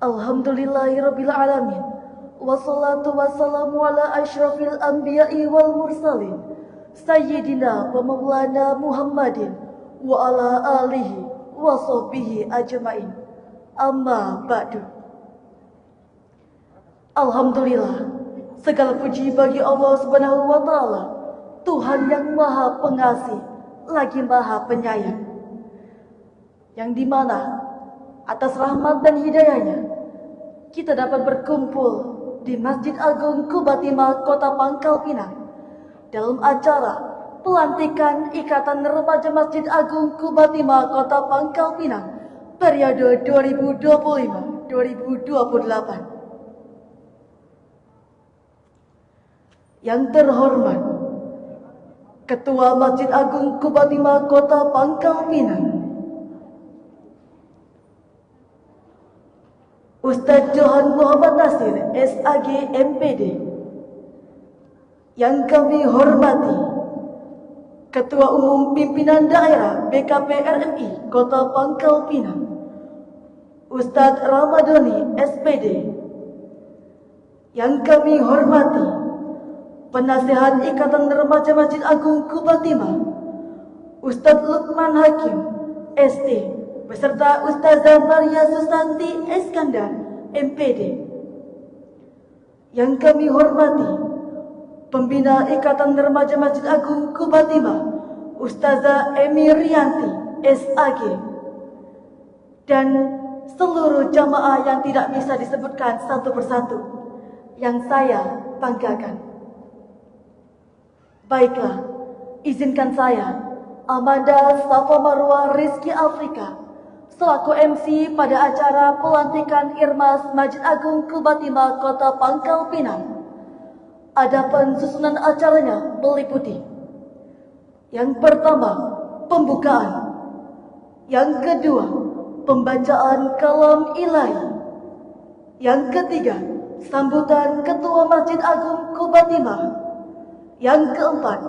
Alhamdulillahirabbil alamin. Wassalatu wassalamu ala asyrafil anbiya'i wal mursalin. Sayyidina wa maulana Muhammadin wa ala alihi wa sahbihi ajmain. Amma ba'du. Alhamdulillah, segala puji bagi Allah Subhanahu wa taala, Tuhan yang Maha Pengasih lagi Maha Penyayang. Yang dimana atas rahmat dan hidayahnya kita dapat berkumpul di Masjid Agung Kubatima Kota Pangkal Pinang dalam acara pelantikan Ikatan Remaja Masjid Agung Kubatima Kota Pangkal Pinang periode 2025-2028. Yang terhormat Ketua Masjid Agung Kubatima Kota Pangkal Pinang, Ustadz Johan Muhammad Nasir, SAG MPD. Yang kami hormati Ketua Umum Pimpinan Daerah BKP RMI Kota Pangkal Pinang, Ustadz Ramadhani, SPD. Yang kami hormati Penasehat Ikatan Remaja Masjid Agung Kubatima, Ustadz Lukman Hakim, ST, beserta Ustazah Maria Susanti Eskandar, MPD. Yang kami hormati Pembina Ikatan Remaja Masjid Agung Kubatima, Ustazah Emi Rianti, SAG, dan seluruh jamaah yang tidak bisa disebutkan satu persatu yang saya banggakan. Baiklah, izinkan saya, Amanda Safa Marwa Rizky Afrika, selaku MC pada acara pelantikan Irmas Masjid Agung Kubatima Kota Pangkal Pinang. Adapun susunan acaranya meliputi: yang pertama, pembukaan; yang kedua, pembacaan kalam ilahi; yang ketiga, sambutan Ketua Masjid Agung Kubatima; yang keempat,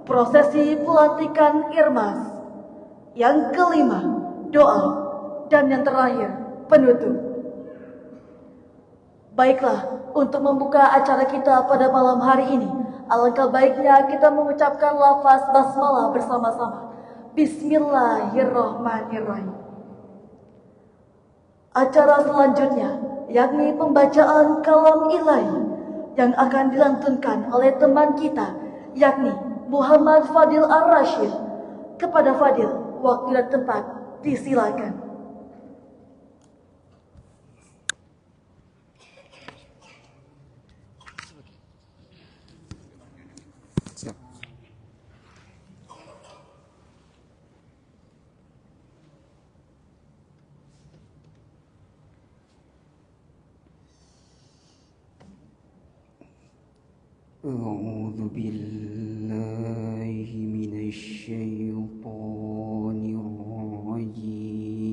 prosesi pelantikan Irmas; yang kelima, doa; dan yang terakhir, penutup. Baiklah, untuk membuka acara kita pada malam hari ini, alangkah baiknya kita mengucapkan lafaz basmalah bersama-sama. Bismillahirrahmanirrahim. Acara selanjutnya yakni pembacaan kalam ilahi yang akan dilantunkan oleh teman kita, yakni Muhammad Fadil Ar-Rashid. Kepada Fadil, waktu dan tempat disilakan. أعوذ بالله من الشيطان الرجيم.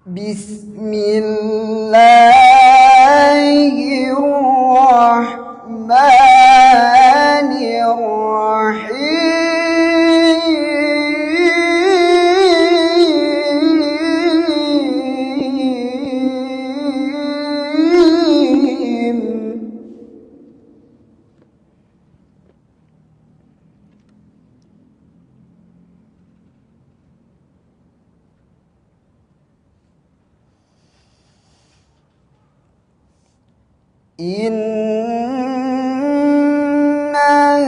بسم الله الرحمن الرحيم. إن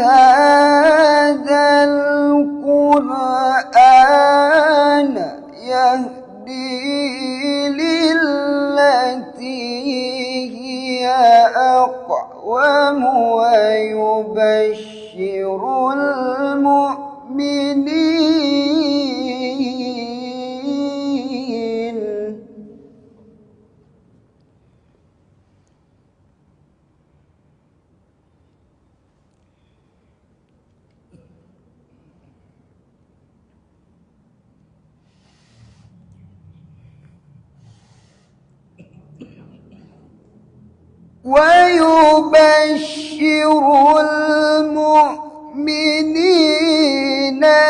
هذا القرآن يهدي للتي هي أقوم ويبشر المؤمنين ويبشر المؤمنين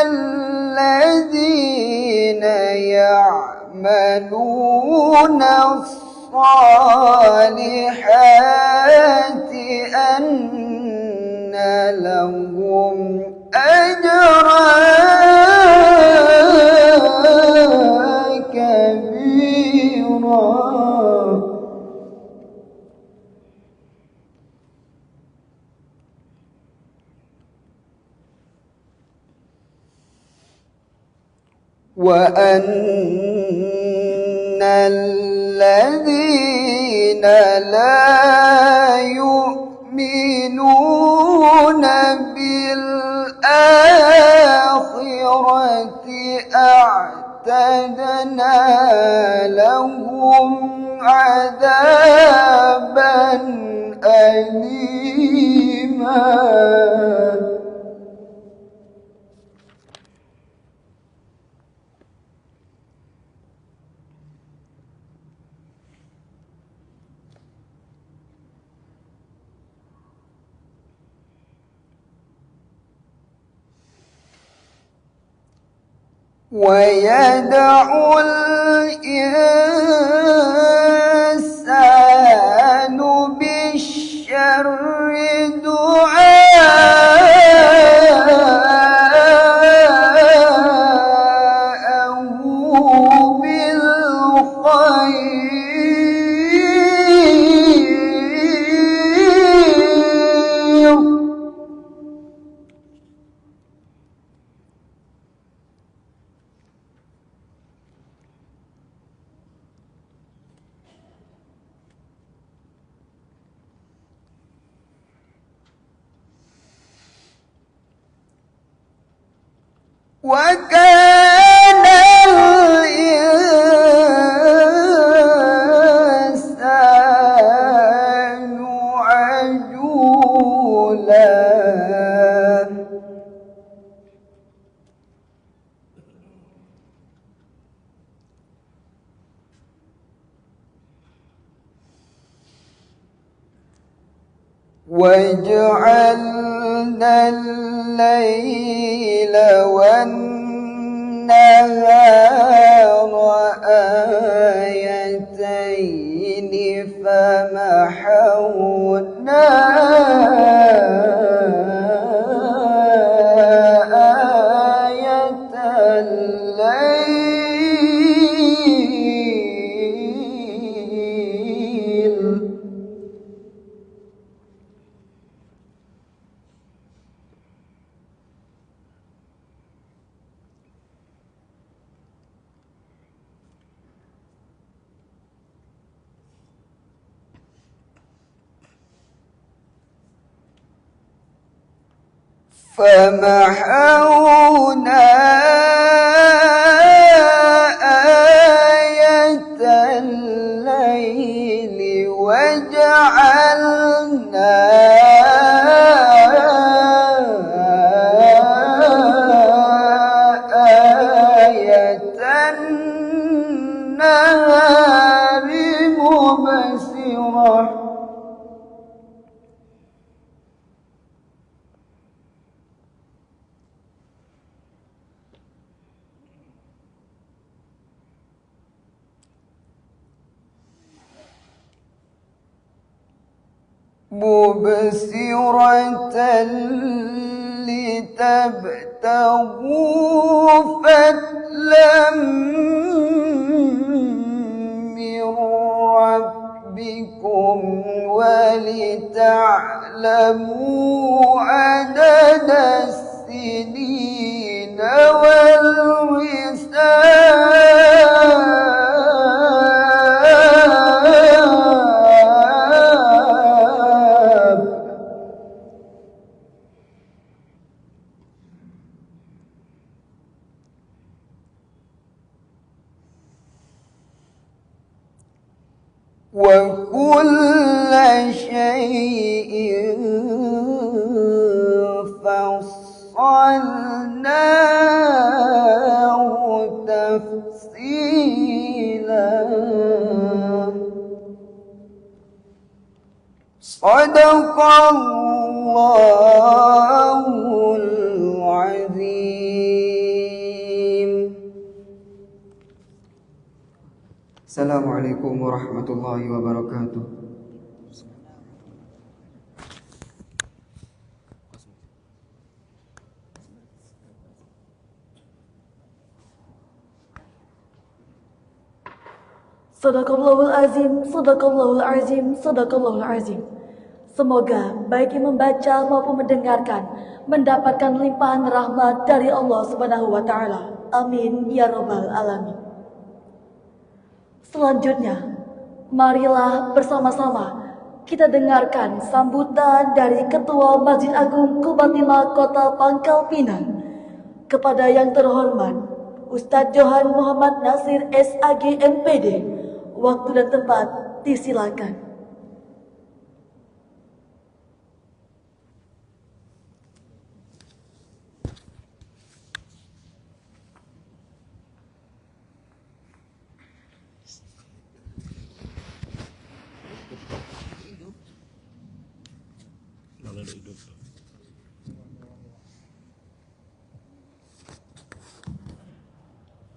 الذين يعملون الصالحات أن لهم أجرا كبيرا. وأن الذين لا يؤمنون بالآخرة أعتدنا لهم عذابا أليما. ويدع الإنسان بالشر دعاءه بالخير. وكان الإنسان عجولا. وجعلنا الليل والنهار آيتين فمحونا آية الليل. فمحونا آية الليل وجعلنا آية النهار مبصرة. مبصرة لتبتغوا فضلا من ربكم ولتعلموا عدد السنين والحساب. وكل شيء فصلناه تفصيلا. Sadaqallahul azim. Assalamualaikum warahmatullahi wabarakatuh. Sadaqallahul azim, sadaqallahul azim, sadaqallahul azim. Semoga baik yang membaca maupun mendengarkan mendapatkan limpahan rahmat dari Allah Subhanahu wa taala. Amin ya rabbal alamin. Selanjutnya, marilah bersama-sama kita dengarkan sambutan dari Ketua Masjid Agung Qubatimah Kota Pangkal Pinang kepada yang terhormat Ustadz Johan Muhammad Nasir SAG MPD. Waktu dan tempat disilakan.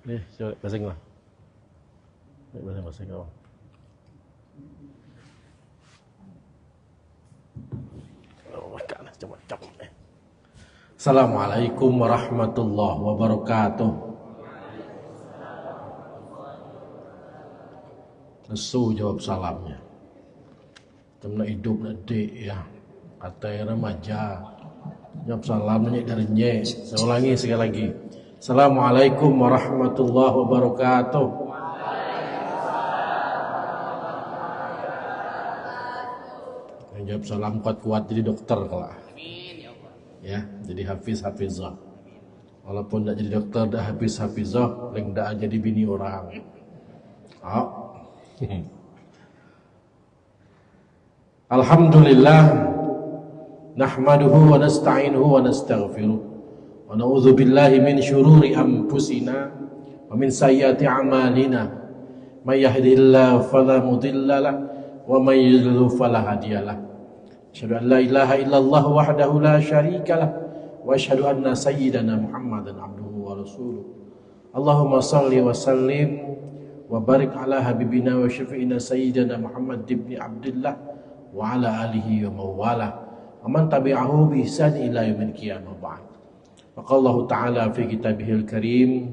Nih, coba basing lah. Basing kau. Assalamualaikum warahmatullahi wabarakatuh. Lesu jawab salamnya. Temen hidup nanti ya. Kata remaja. Jawab salamnya dari nye. Saya ulangi sekali lagi. Assalamualaikum warahmatullahi wabarakatuh. Yang jawab salam kuat-kuat jadi dokter kalau. Ya, jadi hafizah. Walaupun tidak jadi dokter, dah hafizah, paling tidak jadi bini orang. Oh. Alhamdulillah, nahmaduhu wa nasta'inuhu wa nastaghfiruh. Wa na'udzu billahi min syururi anfusina wa min sayyiati a'malina. May yahdihillahu fala mudilla lahu wa may yudlil fala hadiya lahu. Asyhadu an la ilaha illallah wahdahu la syarika lah wa asyhadu anna sayyidana Muhammadan abduhu wa rasuluh. Allahumma salli wa sallim wa barik ala habibina wa syafi'ina sayyidina Muhammad ibn Abdullah wa ala alihi wa mawala wa man tabi'ahu bi ihsan ila yaumil qiyamah ba'd. Faqala Allah ta'ala fi kitabihil karim,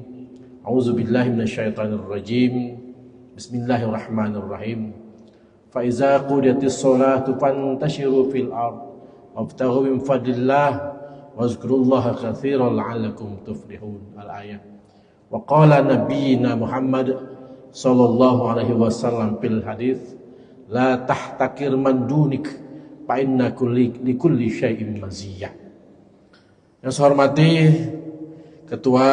a'udzu billahi minasyaitonir rajim. Bismillahirrahmanirrahim. Fa iza qudiyatis sholatu fantashiru fil ard wabtaghu min fadlillah wazkurullaha katsiran la'allakum tuflihun. Al-ayat. Wa qala nabiyyina Muhammad sallallahu alaihi wasallam fil hadits, la tahtakir man dunik fa inna likulli syai'in maziyah. Yang saya hormati Ketua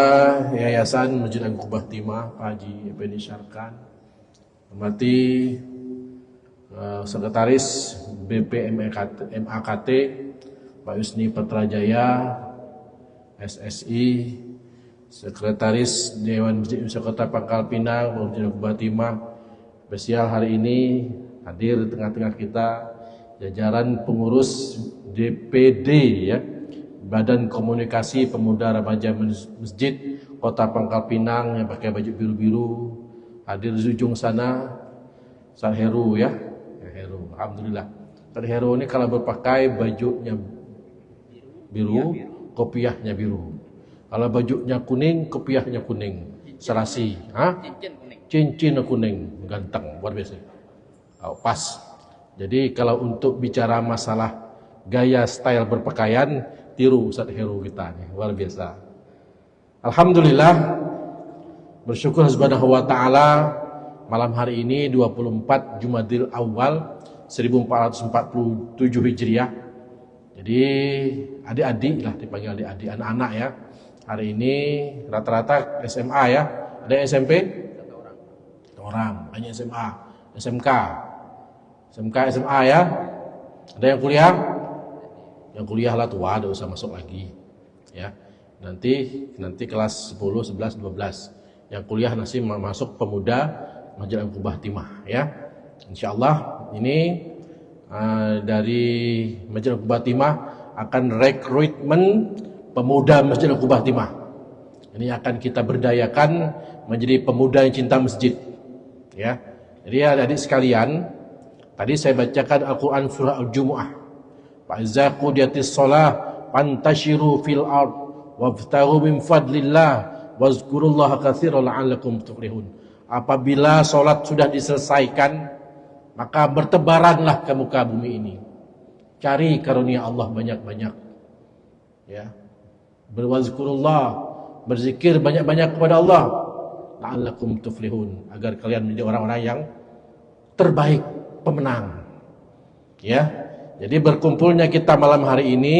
Yayasan Masjid Agung Qubatimah Pak Haji Effendi Syarkan, hormati Sekretaris BP MAKT Pak Yusni Petrajaya SSI, Sekretaris Dewan Masjid Kota Pangkal Pinang Masjid Agung Qubatimah. Spesial hari ini hadir di tengah-tengah kita jajaran pengurus DPD ya, Badan Komunikasi Pemuda Remaja Masjid Kota Pangkal Pinang yang pakai baju biru-biru. Hadir di ujung sana Ustaz Heru ya. Heru, alhamdulillah. Ustaz Heru ini kalau berpakai bajunya biru, kopiahnya biru. Kalau bajunya kuning, kopiahnya kuning. Serasi, cincin kuning, ganteng, luar biasa. Oh, pas. Jadi kalau untuk bicara masalah gaya style berpakaian, tiru Ustaz Heru kita nih, luar biasa. Alhamdulillah, bersyukur subhanahu wa ta'ala, malam hari ini 24 Jumadil Awal 1447 Hijriah. Jadi adik-adik lah, dipanggil adik-adik, anak-anak ya. Hari ini rata-rata SMA ya. Ada yang SMP? Satu orang. Banyak SMA, SMK, SMA ya. Ada yang kuliah? Yang kuliah lah tua, tidak usah masuk lagi ya. Nanti kelas 10, 11, 12. Yang kuliah nanti masuk pemuda Masjid Agung Qubatimah ya. Insyaallah ini dari Masjid Al-Quba Timah akan rekrutmen pemuda Masjid Al-Quba Timah. Ini akan kita berdayakan menjadi pemuda yang cinta masjid. Ya, jadi adik-adik sekalian, tadi saya bacakan Al-Quran surah Al-Jumu'ah. Fa'iza qudiyatis shalah fantashiru fil ard wabtaghu min fadlillah wazkurullaha katsiran la'allakum tuflihun. Apabila salat sudah diselesaikan, maka bertebaranlah ke muka bumi ini. Cari karunia Allah banyak-banyak. Ya. Berwazkurullah, berzikir banyak-banyak kepada Allah. La'allakum tuflihun, agar kalian menjadi orang-orang yang terbaik, pemenang. Ya. Jadi berkumpulnya kita malam hari ini,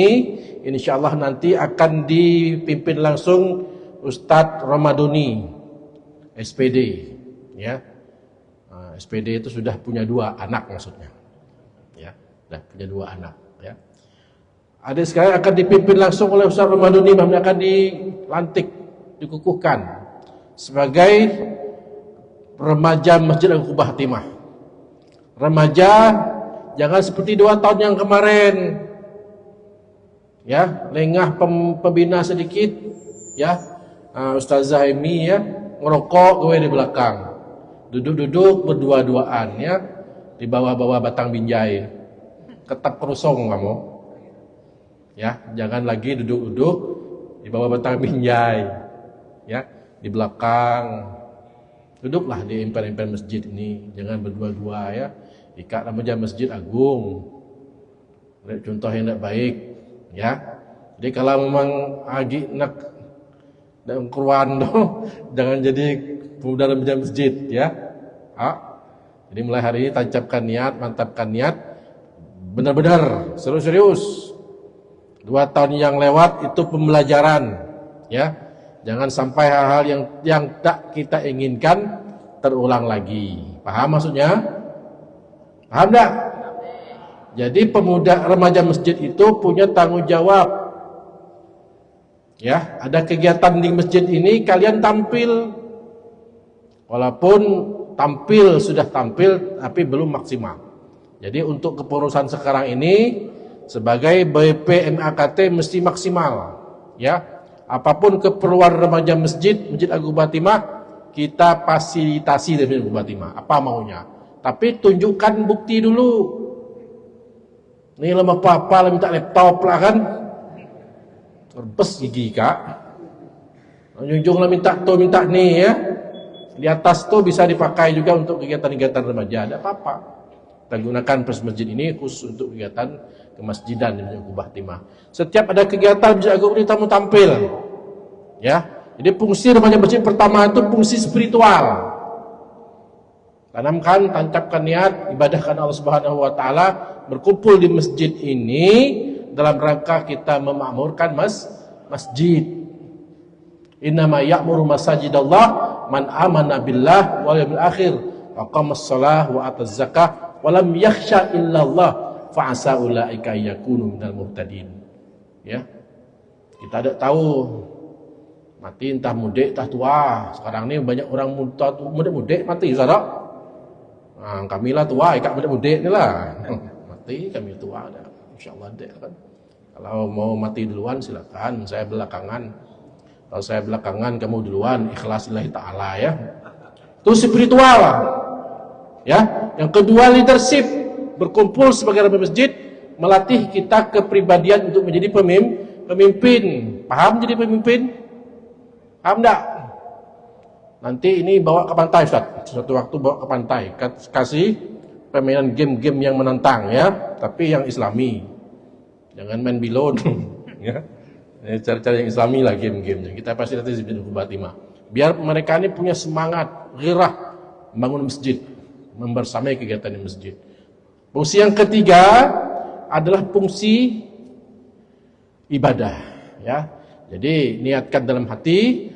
insyaallah nanti akan dipimpin langsung Ustadz Ramadhani, SPD. Ya. SPD itu sudah punya 2 anak maksudnya. Ya, sudah punya 2 anak. Ya. Adik sekalian akan dipimpin langsung oleh Ustaz Ramadhani, akan dilantik, dikukuhkan sebagai remaja Masjid Al-Quba Timah. Remaja jangan seperti 2 tahun yang kemarin. Ya, lengah pembina sedikit. Ya, Ustazah Emi ya ngerokok gue di belakang. Duduk-duduk berdua-duaan ya di bawah-bawah batang binjai. Ketap kerusong kamu. Ya, jangan lagi duduk-duduk di bawah batang binjai. Ya, di belakang. Duduklah di emper-emper masjid ini, jangan berdua-dua ya. Ikat remaja masjid agung. Contoh yang tidak baik ya. Jadi kalau memang lagi nak dan keruan jangan jadi pemuda remaja masjid ya. Jadi mulai hari ini tancapkan niat, mantapkan niat, benar-benar serius-serius. 2 tahun yang lewat itu pembelajaran, ya. Jangan sampai hal-hal yang tak kita inginkan terulang lagi. Paham maksudnya? Paham tak? Jadi pemuda remaja masjid itu punya tanggung jawab. Ya, ada kegiatan di masjid ini kalian tampil. Walaupun tampil sudah tampil tapi belum maksimal. Jadi untuk kepengurusan sekarang ini sebagai BP MAKT mesti maksimal. Ya, apapun keperluan remaja masjid Al-Quba Timah kita fasilitasi dari Al-Quba Timah. Apa maunya? Tapi tunjukkan bukti dulu. Ini lama apa-apa minta laptop lah kan? Terbes gigi kak. Junjung lah minta tuh minta nih ya. Di atas tuh bisa dipakai juga untuk kegiatan-kegiatan remaja. Ada apa-apa. Kita gunakan pers masjid ini khusus untuk kegiatan kemasjidan di Masjid Al-Quba Timah. Setiap ada kegiatan Masjid Al-Quba Timah tamu tampil. Ya. Jadi fungsi remaja masjid pertama itu fungsi spiritual. Tanamkan, tancapkan niat, ibadahkan Allah Subhanahu wa taala, berkumpul di masjid ini dalam rangka kita memakmurkan masjid. Innama ya'muru masajidallah man amana billah wal yawmil akhir wa qamash shalah wa ataz zakah wa lam yakhsha illallah fa asa ulaika yakunu minal muhtadin. Ya. Kita ada tahu mati entah mudik entah tua. Sekarang ini banyak orang mudik mati saudara. Nah, kamilah tua, ikat mudik ni lah. Mati kami tua dah. Insyaallah dek kan. Kalau mau mati duluan silakan, saya belakangan. Kalau saya belakangan kamu duluan, ikhlasillahi taala ya. Itu spiritual. Ya. Yang kedua leadership, berkumpul sebagai remaja masjid melatih kita kepribadian untuk menjadi pemimpin. Paham jadi pemimpin? Paham enggak? Nanti ini bawa ke pantai Ustaz. Suatu waktu bawa ke pantai, kasih permainan game-game yang menantang ya, tapi yang islami. Jangan main bilon ya. Cara-cara yang islami lah game-gamenya. Kita pasti nanti di Al-Quba Timah. Biar mereka ini punya semangat, ghirah membangun masjid, membersamai kegiatan di masjid. Fungsi yang ketiga adalah fungsi ibadah ya. Jadi niatkan dalam hati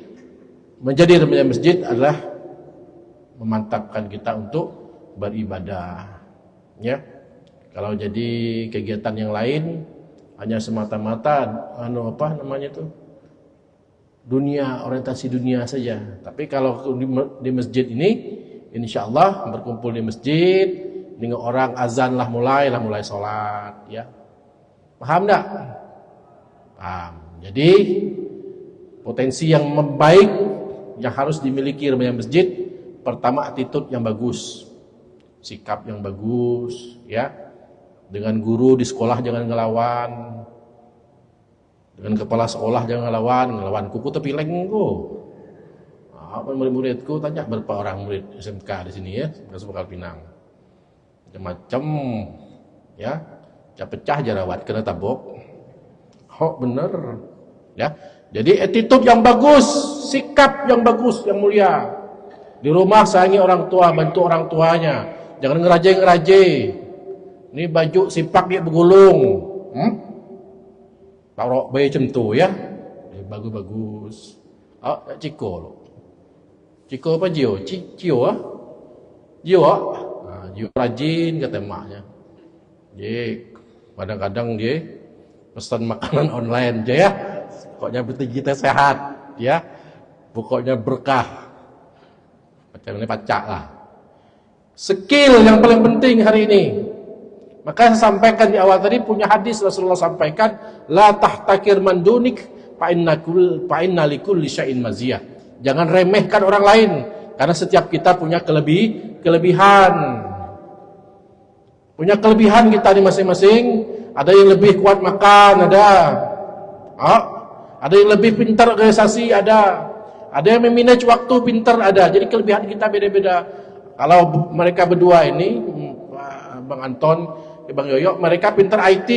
menjadi remaja masjid adalah memantapkan kita untuk beribadah ya. Kalau jadi kegiatan yang lain hanya semata-mata dunia, orientasi dunia saja. Tapi kalau di masjid ini insyaallah berkumpul di masjid Dengan orang azan lah mulai sholat, ya. Paham tak? Paham. Jadi potensi yang membaik yang harus dimiliki remaja masjid, pertama attitude yang bagus, sikap yang bagus, ya. Dengan guru di sekolah jangan ngelawan, dengan kepala sekolah jangan ngelawan kuku tapi lengko. Murid-muridku tanya berapa orang murid SMK di sini ya, Pangkal Pinang. Macam-macam, ya. Pecah jerawat kena tabok. Bener, ya. Jadi attitude yang bagus, sikap yang bagus, yang mulia. Di rumah sayangi orang tua, bantu orang tuanya. Jangan ngerajai. Ini baju sipak dia bergulung. Taruh bayi macam tu, ya. Bagus-bagus. Ciko lo. Ciko apa Jio? Cio ah? Jio ah? Jio rajin kata emaknya. Jadi kadang-kadang dia pesan makanan online je ya. Pokoknya penting kita sehat, ya. Pokoknya berkah. Macam ini pacak lah. Skill yang paling penting hari ini. Maka saya sampaikan di awal tadi punya hadis Rasulullah sampaikan, la tahtakir man dunik fa inna likulli syai'in maziyah. Jangan remehkan orang lain karena setiap kita punya kelebihan. Punya kelebihan kita di masing-masing. Ada yang lebih kuat makan, ada. Ada yang lebih pintar organisasi, ada. Ada yang memanage waktu pintar, ada. Jadi kelebihan kita beda-beda. Kalau mereka berdua ini, Bang Anton, Bang Yoyo, mereka pintar IT.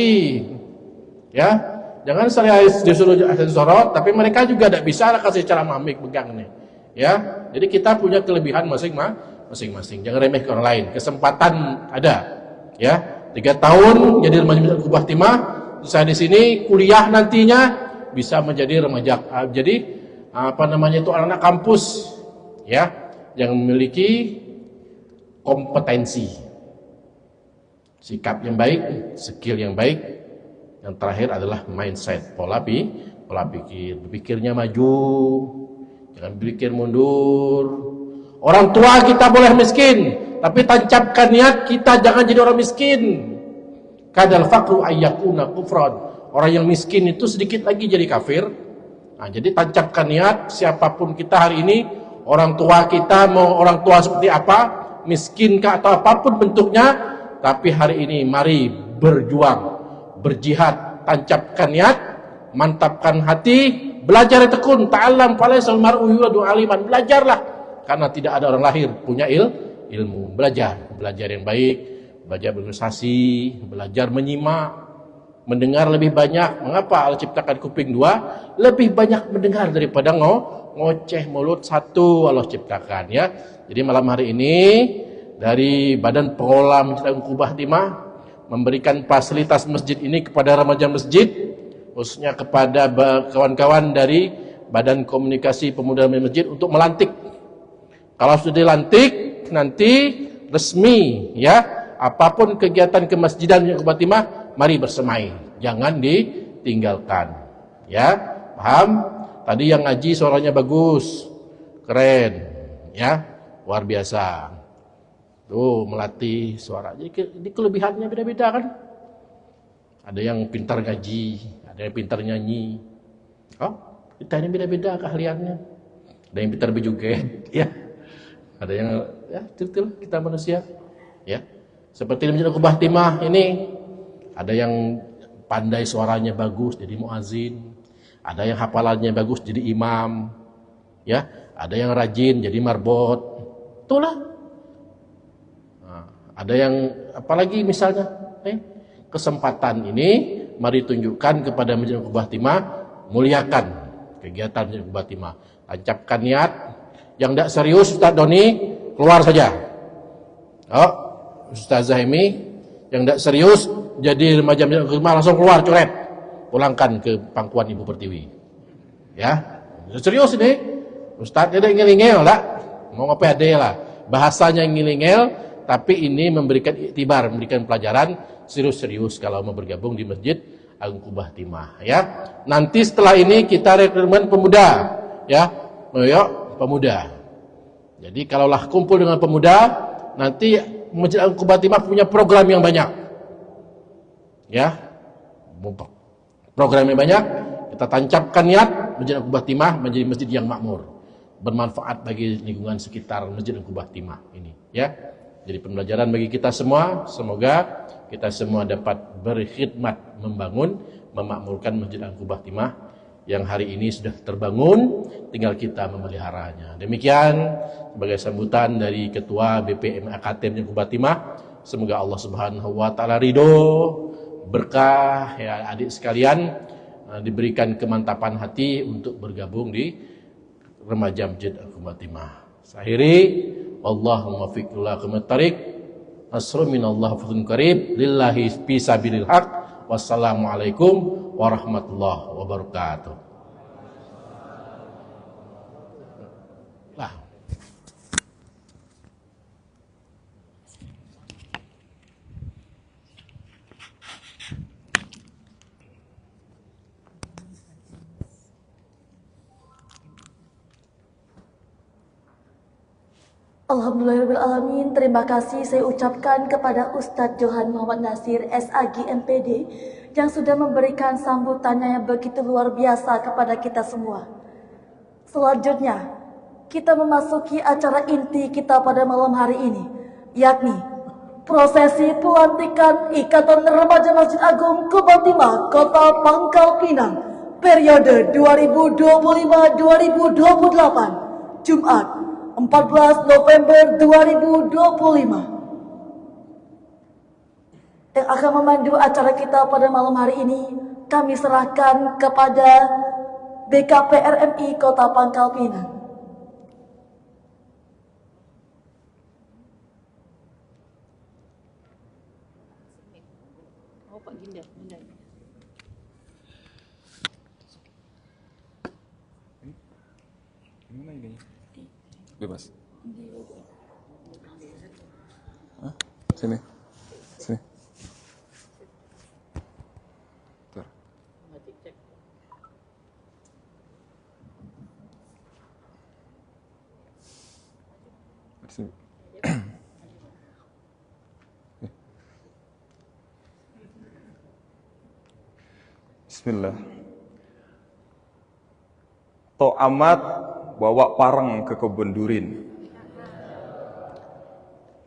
Ya. Jangan saya disuruh sorot, tapi mereka juga tidak bisa kasih cara mamik pegang nih. Ya. Jadi kita punya kelebihan masing-masing. Jangan remeh ke orang lain. Kesempatan ada. Ya. 3 tahun jadi remaja Masjid Al-Qubah Timah, saya di sini kuliah nantinya bisa menjadi remaja, jadi itu anak-anak kampus, ya, yang memiliki kompetensi, sikap yang baik, skill yang baik. Yang terakhir adalah mindset, pola pikir, berpikirnya maju, jangan berpikir mundur. Orang tua kita boleh miskin, tapi tancapkan niat kita jangan jadi orang miskin. Kadal faqru ayyakuna kufran. Orang yang miskin itu sedikit lagi jadi kafir. Jadi tancapkan niat siapapun kita hari ini, orang tua kita mau orang tua seperti apa, miskinkah atau apapun bentuknya, tapi hari ini mari berjuang, berjihad, tancapkan niat, mantapkan hati, belajar tekun, ta'allam falaisal mar'u yuladu aliman. Belajarlah karena tidak ada orang lahir punya ilmu. Belajar yang baik, belajar berorganisasi, belajar menyimak, mendengar lebih banyak. Mengapa Allah ciptakan kuping 2? Lebih banyak mendengar daripada ngoceh mulut 1 Allah ciptakan, ya. Jadi malam hari ini dari Badan Pengelola Masjid Al-Qubah Timah memberikan fasilitas masjid ini kepada remaja masjid, khususnya kepada kawan-kawan dari Badan Komunikasi Pemuda Masjid untuk melantik. Kalau sudah dilantik nanti resmi, ya, apapun kegiatan kemasjidan yang Al-Qubah Timah, mari bersemai, jangan ditinggalkan, ya. Paham? Tadi yang ngaji suaranya bagus, keren, ya, luar biasa. Tuh melatih suara. Jadi kelebihannya beda-beda kan? Ada yang pintar ngaji, ada yang pintar nyanyi. Kita ini beda-beda keahliannya. Ada yang pintar berjoget, ya. Ada yang ya betul kita manusia, ya. Seperti di Masjid Al-Qubah Timah ini ada yang pandai suaranya bagus jadi muazin, ada yang hafalannya bagus jadi imam, ya. Ada yang rajin jadi marbot. Itulah. Ada yang apalagi misalnya kesempatan ini mari tunjukkan kepada Masjid Al-Qubah Timah, muliakan kegiatan Masjid Al-Qubah Timah, tancapkan niat. Yang tidak serius Ustaz Doni keluar saja. Ustaz Zahimi yang tidak serius jadi remaja Masjid Al-Qubah Timah langsung keluar coret, pulangkan ke pangkuan Ibu Pertiwi, ya. Serius ini Ustaz ada ngil-ngil lah, mau ngapain ada lah, bahasanya ngil-ngil. Tapi ini memberikan iktibar, memberikan pelajaran serius-serius kalau mau bergabung di Masjid Al-Qubah Timah, ya. Nanti setelah ini kita rekrutmen pemuda, ya. Pemuda. Jadi kalaulah kumpul dengan pemuda, nanti Masjid Agung Quba Timah punya program yang banyak. Ya. Program yang banyak, kita tancapkan niat Masjid Agung Quba Timah menjadi masjid yang makmur, bermanfaat bagi lingkungan sekitar Masjid Agung Quba Timah ini, ya. Jadi pembelajaran bagi kita semua, semoga kita semua dapat berkhidmat membangun, memakmurkan Masjid Agung Quba Timah yang hari ini sudah terbangun, tinggal kita memeliharanya. Demikian sebagai sambutan dari Ketua BPM AKT Masjid Agung Quba Timah. Semoga Allah Subhanahu wa taala ridho, berkah ya adik sekalian, diberikan kemantapan hati untuk bergabung di remaja Masjid Agung Quba Timah. Akhiri, Allahumma fiqhullah kematarik, asru minallah fadlun qarib, lillahi fisabilil haq, wassalamualaikum warahmatullahi wabarakatuh. Lah. Alhamdulillahirrahmanirrahim. Terima kasih saya ucapkan kepada Ustadz Johan Muhammad Nasir, SAG MPD, yang sudah memberikan sambutannya yang begitu luar biasa kepada kita semua. Selanjutnya, kita memasuki acara inti kita pada malam hari ini, yakni prosesi pelantikan Ikatan Remaja Masjid Agung Quba Timah Kota Pangkal Pinang periode 2025-2028, Jumat 14 November 2025. Yang akan memandu acara kita pada malam hari ini, kami serahkan kepada BKPRMI Kota Pangkal Pinang. Gimana ini? Bebas. Hah? Sini. Sini. Bentar. Di sini. Bismillah. Tok amat bawa parang ke kebun durin.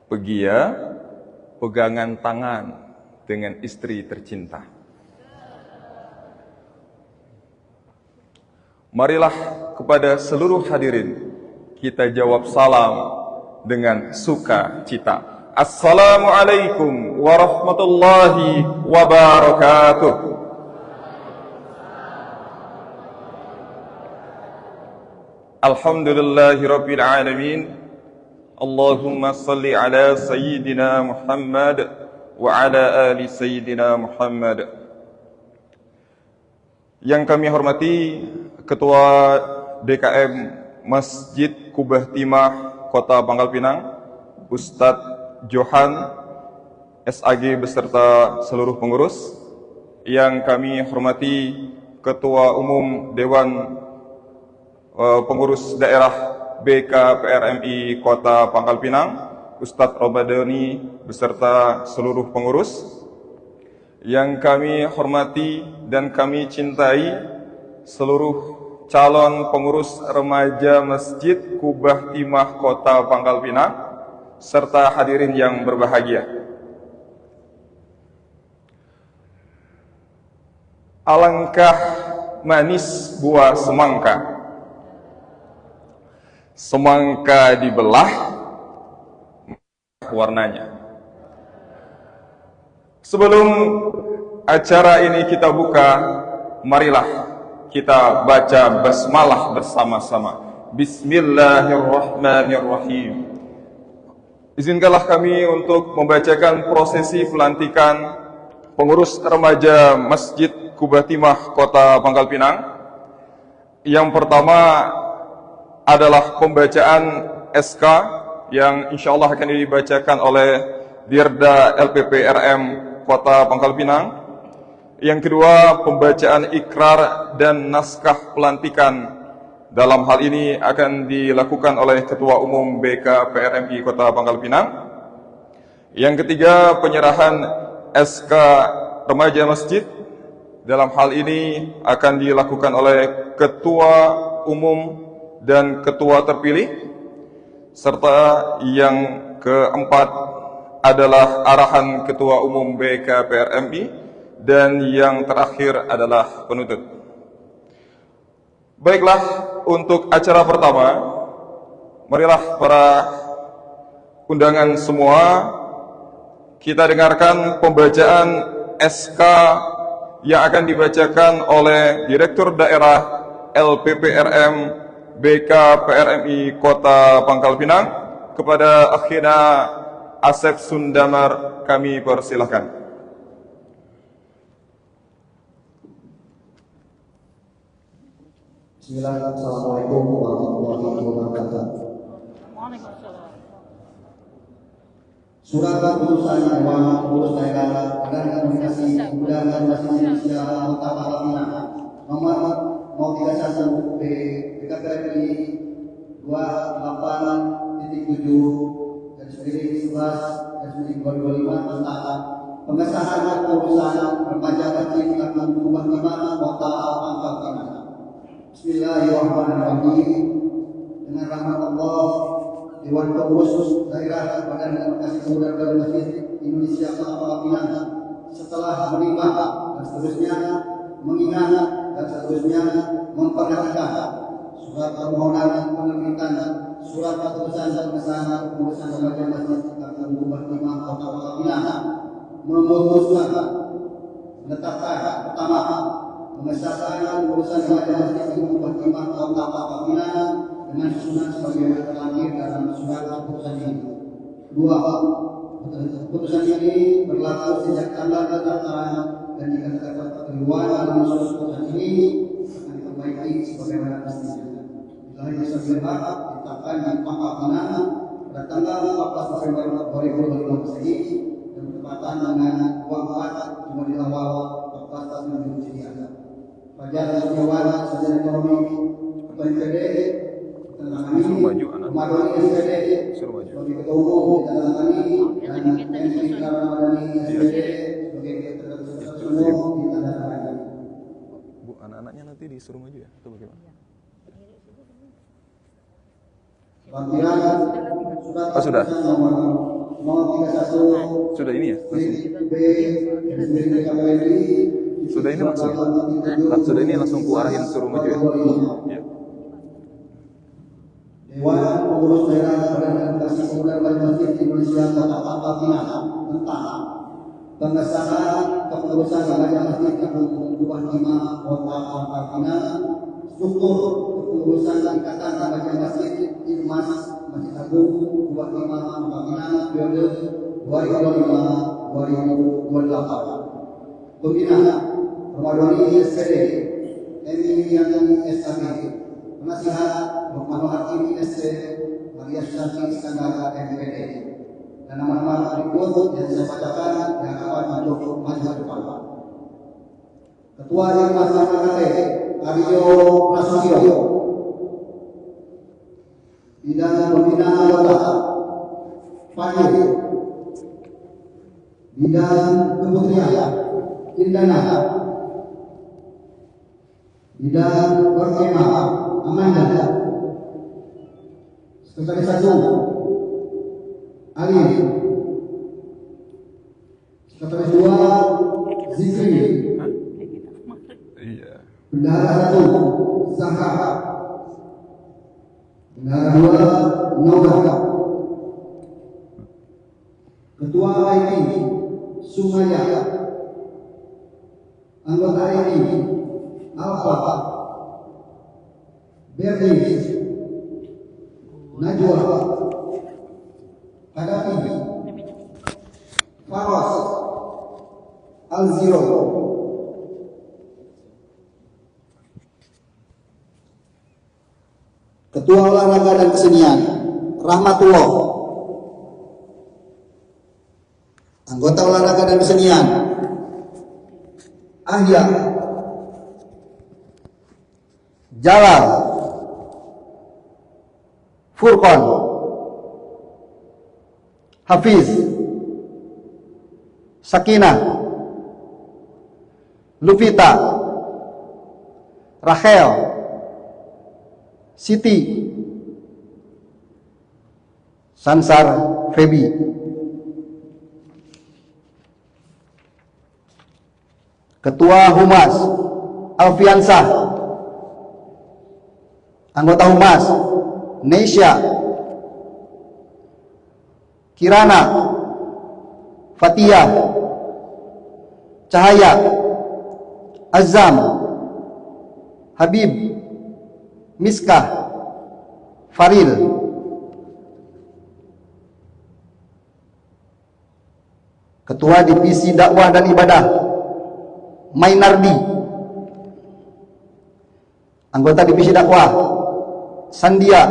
Pergi ya, pegangan tangan dengan istri tercinta. Marilah kepada seluruh hadirin kita jawab salam dengan sukacita. Assalamualaikum warahmatullahi wabarakatuh. Alhamdulillahirabbil alamin. Allahumma salli ala sayyidina Muhammad wa ala ali sayyidina Muhammad. Yang kami hormati Ketua DKM Masjid Quba Timah Kota Pangkal Pinang, Ustadz Johan SAG beserta seluruh pengurus. Yang kami hormati Ketua Umum Dewan Pengurus Daerah BKPRMI Kota Pangkal Pinang, Ustadz Robadoni beserta seluruh pengurus. Yang kami hormati dan kami cintai seluruh calon pengurus remaja Masjid Quba Timah Kota Pangkal Pinang serta hadirin yang berbahagia. Alangkah manis buah semangka. Semangka dibelah warnanya. Sebelum acara ini kita buka, marilah kita baca basmalah bersama-sama. Bismillahirrahmanirrahim. Izinkanlah kami untuk membacakan prosesi pelantikan pengurus remaja Masjid Quba Timah Kota Pangkal Pinang. Yang pertama adalah pembacaan SK yang insya Allah akan dibacakan oleh Dirda LPP RM Kota Pangkal Pinang. Yang kedua, pembacaan ikrar dan naskah pelantikan. Dalam hal ini akan dilakukan oleh Ketua Umum BKPRMI Kota Pangkal Pinang. Yang ketiga, penyerahan SK remaja masjid. Dalam hal ini akan dilakukan oleh Ketua Umum dan Ketua terpilih. Serta yang keempat adalah arahan Ketua Umum BKPRMI. Dan yang terakhir adalah penutup. Baiklah, untuk acara pertama, marilah para undangan semua kita dengarkan pembacaan SK yang akan dibacakan oleh Direktur Daerah LPPRM BKPRMI Kota Pangkal Pinang. Kepada Akhina Asep Sundamar kami persilahkan. Bismillahirrahmanirrahim. Assalamualaikum warahmatullahi wabarakatuh. Surat keputusan Dewan Pengurus Daerah Badan Komunikasi Budaya dan Indonesia Kota Pangkal Pinang nomor 031 BKPRMI 28.7 11/2025 tentang pengesahan keputusan remaja masjid Kampung Kubah 5 Kota Pangkal Pinang. Bismillahirrahmanirrahim. Dengan rahmat Allah, Dewan Pengurus Daerah Badan Komunikasi Budaya dan Masjid Indonesia Kota Pangkal Pinang setelah menerima dan seterusnya mengingat dan seterusnya memperhatikan surat permohonan penerbitan surat keputusan pengesahan keputusan remaja masjid Kampung Kubah 5 Kota Pangkal Pinang, memutuskan menetapkan pertama mengesahkan keputusan remaja masjid Kampung Kubah 5 Kota Pangkal Pinang dengan susunan sebagaimana terlampir dalam surat keputusan ini. Kedua, keputusan ini berlaku sejak tanggal penetapan dan jika terdapat kekeliruan dalam surat keputusan ini akan diperbaiki sebagaimana mestinya. Bila bisa dilihat ditetapkan di Pangkal Pinang pada tanggal 14 November 2025 ini dan bertepatan dengan 24 Jumadil Awal 14 Hijriah. Fajar Setiawan Sarjana Ekonomi Ketua MPD tentang kami Ramadhani SPD sebagai Ketua Umum tentang kami dan MC Ramadhani SPD sebagai Ketua Umum di tanda kami. Bu, anak-anaknya nanti disuruh maju ya? Atau bagaimana? Lampiran surat sudah. nomor 031 Sudah ini ya? B BKPRMI Sudah ini langsung? Sudah ini langsung ku arahin suruh maju ya? Ya. Dewan Pengurus Daerah Badan Komunikasi Budaya dan Masjid Indonesia Kota Pangkal Pinang tentang pengesahan keputusan remaja masjid Kampung Kubah 5 Kota Pangkal Pinang, struktur kepengurusan Ikatan Remaja Masjid Irmas Masjid Agung Kubah 5 Pangkal Pinang periode 2025-2028. Pembinaan Ramadhani SPD, Emiliani SAB, Penasihat Muhammad Hakim SC, Maria Syafi Iskandar MPD, dan nama-nama berikut yang saya bacakan yang akan untuk maju ke depan. Ketua Irmas KKT Aryo Prasetyo, Bidang Pembinaan Anggota Fadil, Bidang Kementerian Indana, Bidang Perkemah Amanda, Sekretaris 1 Ali, Sekretaris 2 Zikri, Iya. Bendahara 1 Zahra, Bendahara 2 Naura, Ketua IT Sumaya, anggota IT Alfa, Berlis, Najwa, Kadafi, Faros, Al-Ziro, Ketua Olahraga dan Kesenian Rahmatullah, anggota Olahraga dan Kesenian Ahya, Jalal, Furqan, Hafiz, Sakinah, Lufita, Rachel, Siti, Sansar, Febi. Ketua Humas Alfiansah. Anggota Humas Nesya, Kirana, Fatia, Cahaya, Azam, Habib, Miskah, Faril. Ketua Divisi Dakwah dan Ibadah Mainardi. Anggota Divisi Dakwah Sandia,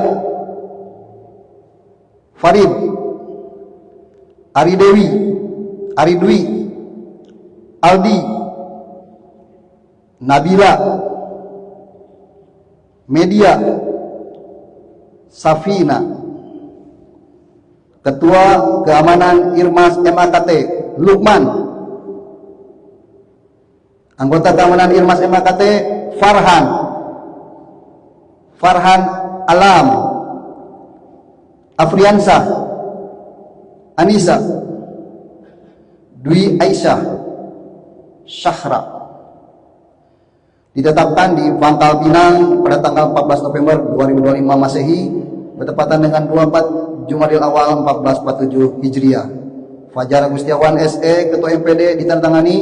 Farid, Ari Dewi, Ari Dwi, Aldi, Nabila, Media, Safina. Ketua Keamanan Irmas MAKT Lukman. Anggota Keamanan Irmas MAKT Farhan Alam, Afriansah, Anissa, Dwi Aisyah, Syahra. Ditetapkan di Pangkal Pinang pada tanggal 14 November 2025 Masehi bertepatan dengan 24 Jumadil Awal 1447 Hijriah. Fajar Agustiawan SE Ketua MPD ditandatangani,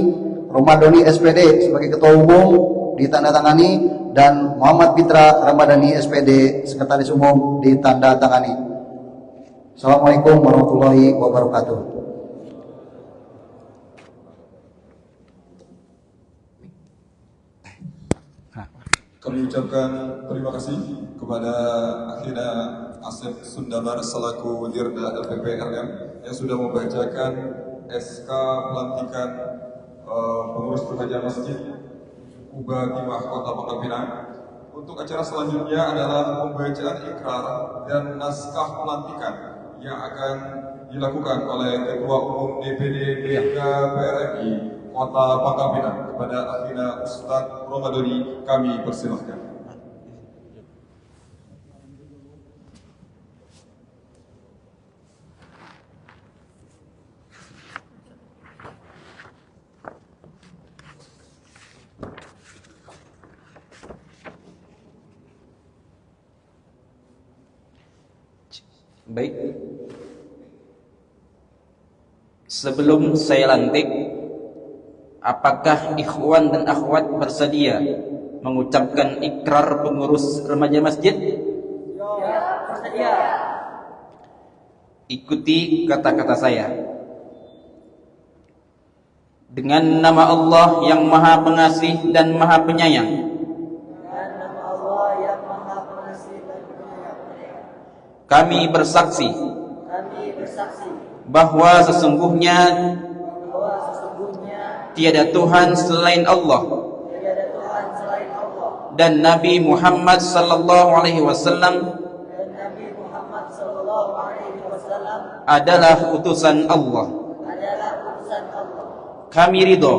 Romadoni SPD sebagai Ketua Umum ditandatangani, dan Muhammad Fitra Ramadhani SPD Sekretaris Umum ditandatangani. Assalamualaikum warahmatullahi wabarakatuh. Kami ucapkan terima kasih kepada Akhina Asep Sundabar selaku Dirda LPPRM yang sudah membacakan SK pelantikan pengurus remaja masjid Kuba Timah Kota Pangkal Pinang. Untuk acara selanjutnya adalah pembacaan ikrar dan naskah pelantikan yang akan dilakukan oleh Ketua Umum DPD PRMI Kota Pangkal Pinang. Kepada Akhina Ustadz Romadhoni kami persilahkan. Baik, sebelum saya lantik, apakah ikhwan dan akhwat bersedia mengucapkan ikrar pengurus remaja masjid? Ya, bersedia. Ikuti kata-kata saya. Dengan nama Allah yang Maha Pengasih dan Maha Penyayang. Kami bersaksi bahwa sesungguhnya tiada Tuhan selain Allah dan Nabi Muhammad sallallahu alaihi wasallam adalah utusan Allah. Kami ridho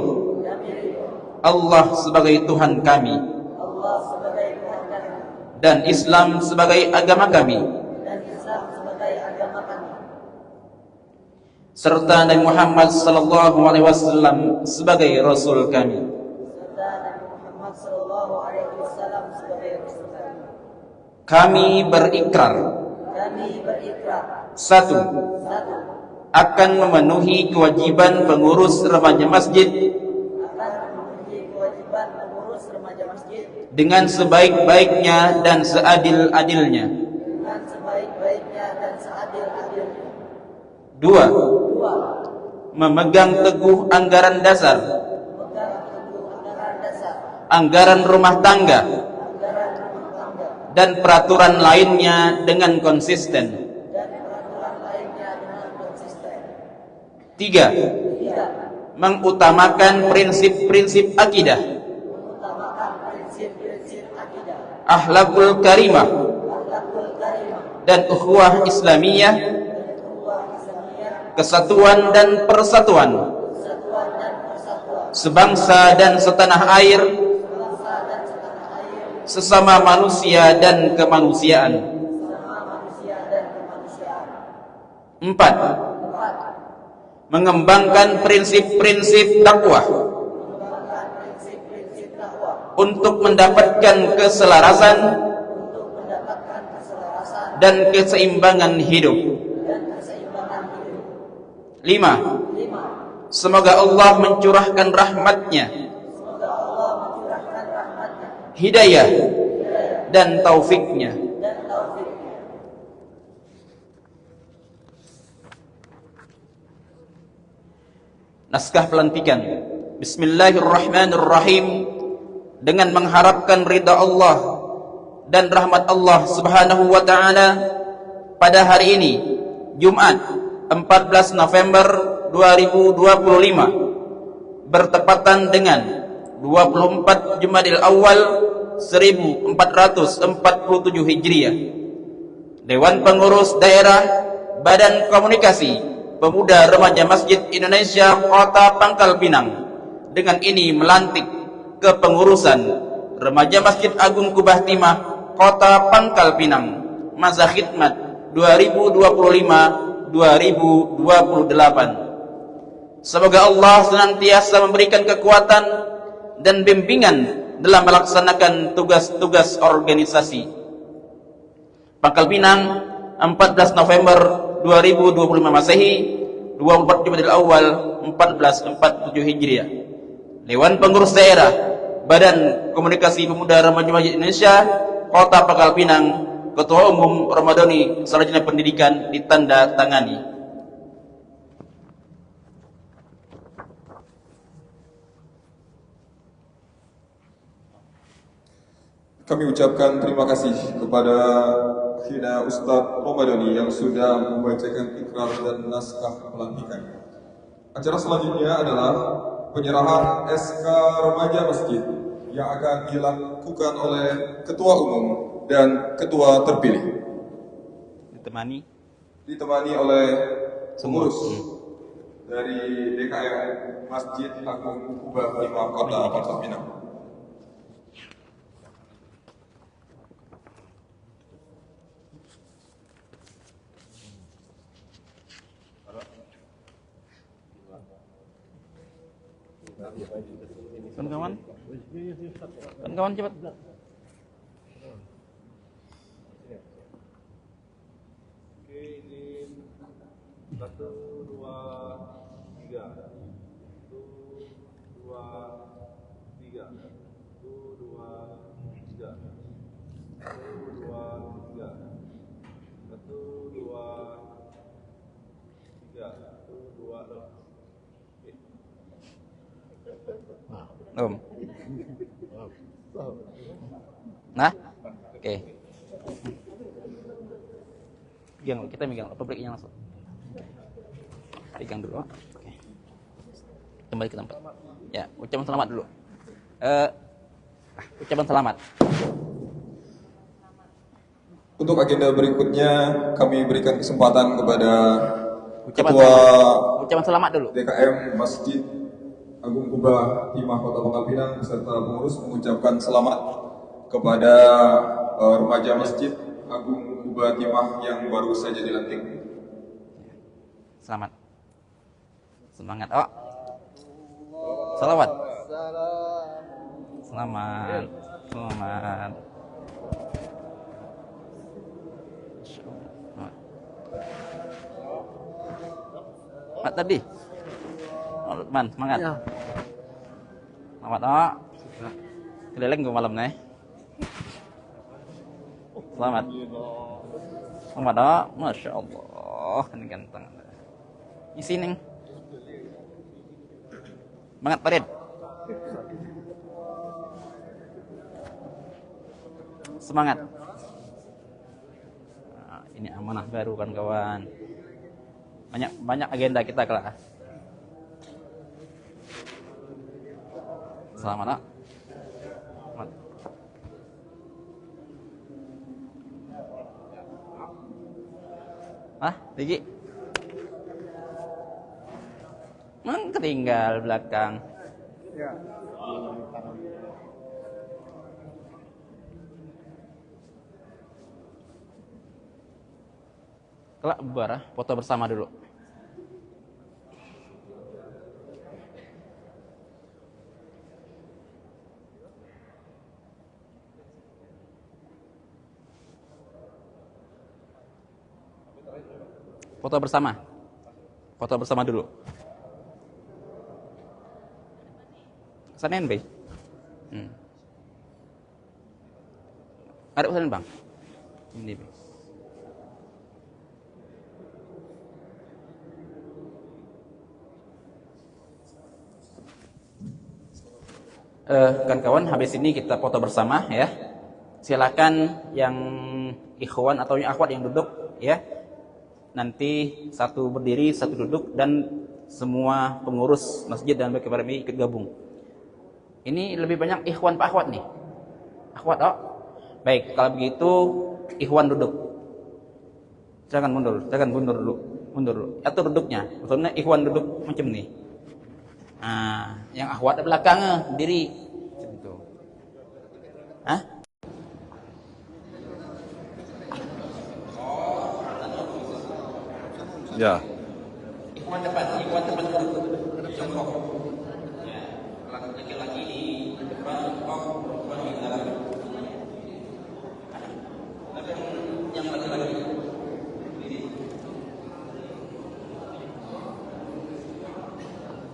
Allah sebagai Tuhan kami dan Islam sebagai agama kami, serta Nabi Muhammad sallallahu alaihi wasallam sebagai rasul kami. Kami berikrar, satu, akan memenuhi kewajiban pengurus remaja masjid dengan sebaik-baiknya dan seadil-adilnya. Dua, memegang teguh anggaran dasar, anggaran rumah tangga, dan peraturan lainnya dengan konsisten. Tiga, mengutamakan prinsip-prinsip akidah, akhlakul karimah, dan ukhuwah Islamiyah, kesatuan dan persatuan sebangsa dan setanah air, sesama manusia dan kemanusiaan. 4. Mengembangkan prinsip-prinsip dakwah untuk mendapatkan keselarasan dan keseimbangan hidup. 5. Semoga Allah mencurahkan rahmatnya, hidayah dan taufiknya. Naskah pelantikan. Bismillahirrahmanirrahim. Dengan mengharapkan ridha Allah dan rahmat Allah Subhanahu wa taala, pada hari ini Jumat 14 November 2025 bertepatan dengan 24 Jumadil Awal 1447 Hijriah, Dewan Pengurus Daerah Badan Komunikasi Pemuda Remaja Masjid Indonesia Kota Pangkal Pinang dengan ini melantik kepengurusan Remaja Masjid Agung Kubah Timah Kota Pangkal Pinang masa khidmat 2025-2028. Semoga Allah senantiasa memberikan kekuatan dan bimbingan dalam melaksanakan tugas-tugas organisasi. Pangkal Pinang, 14 November 2025 Masehi, 24 Jumadil Awal 1447 Hijriah. Dewan Pengurus Daerah Badan Komunikasi Pemuda Remaja Masjid Indonesia Kota Pangkal Pinang, Ketua Umum Ramadhani Sarjana Pendidikan ditanda tangani. Kami ucapkan terima kasih kepada Khina Ustadz Ramadhani yang sudah membacakan ikrar dan naskah pelantikan. Acara selanjutnya adalah penyerahan SK Remaja Masjid yang akan dilakukan oleh Ketua Umum dan Ketua terpilih. Ditemani oleh pengurus dari DKM Masjid Agung Kubah Timah Kota Pangkal Pinang. Kawan-kawan cepat. Oke, izin 1, 2, 3. 1, 2, 3. 1, 2, 3. 1, 2, 3. 1, 2, 3. 1, 2, Om. Nah, oke. Kita megang pabriknya langsung. Pegang dulu. Oke. Kembali ke tempat. Ya, ucapan selamat dulu. Ucapan selamat. Untuk agenda berikutnya kami berikan kesempatan kepada Ucapan selamat dulu. DKM Masjid Agung Kubah Timah Kota Pangkal Pinang beserta pengurus mengucapkan selamat kepada remaja Masjid Agung Kubah Timah yang baru saja dilantik. Selamat. Semangat. Oh. Salawat. Selamat. Selamat. Mat tadi. Oh, Lukman, semangat. Ya. Selamat, oh. Keliling gue malam nih. Selamat. Selamat, oh. Masya Allah. Ini ganteng. Di sini. Semangat, Farid. Semangat. Nah, ini amanah baru kan kawan. Banyak agenda kita kelas. Selamat, Nak. Selamat. Tinggi. Ketinggal belakang. Ya. Kelak bubar, foto bersama dulu. Foto bersama. Foto bersama dulu. Sanen, Bay. Ada pesanan, Bang? Ini, Bay. Kawan-kawan, habis ini kita foto bersama ya. Silakan yang ikhwan atau yang akhwat yang duduk ya. Nanti satu berdiri, satu duduk, dan semua pengurus masjid dan BKPMI ikut gabung. Ini lebih banyak ikhwan pak akhwat nih. Akhwat, oh. Baik, kalau begitu ikhwan duduk. Jangan mundur dulu. Mundur dulu. Atau duduknya. Maksudnya ikhwan duduk macam nih. Nah, yang akhwat di belakangnya berdiri. Macam itu. Hah? Ya. Ikhwan depan jongkok. Ya, laki-laki di depan jongkok, perempuan di belakang. Yang laki-laki.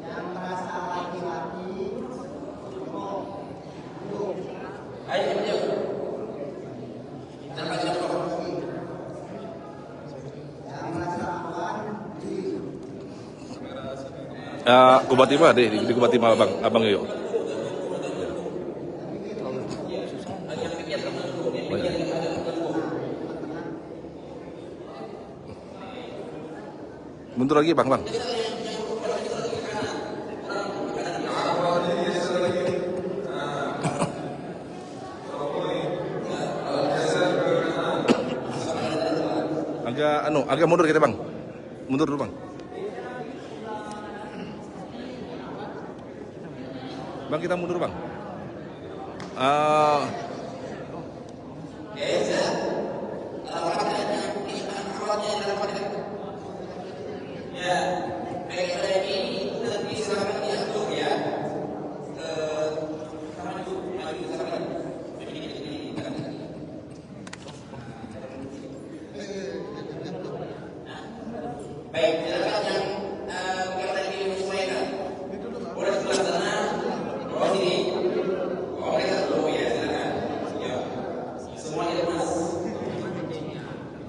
Yang merasa laki-laki, Ayo. Kubatima deh, di Kubatima abang yuk. Mundur lagi bang. Agak mundur kita bang. Mundur dulu bang. Bang, kita mundur bang.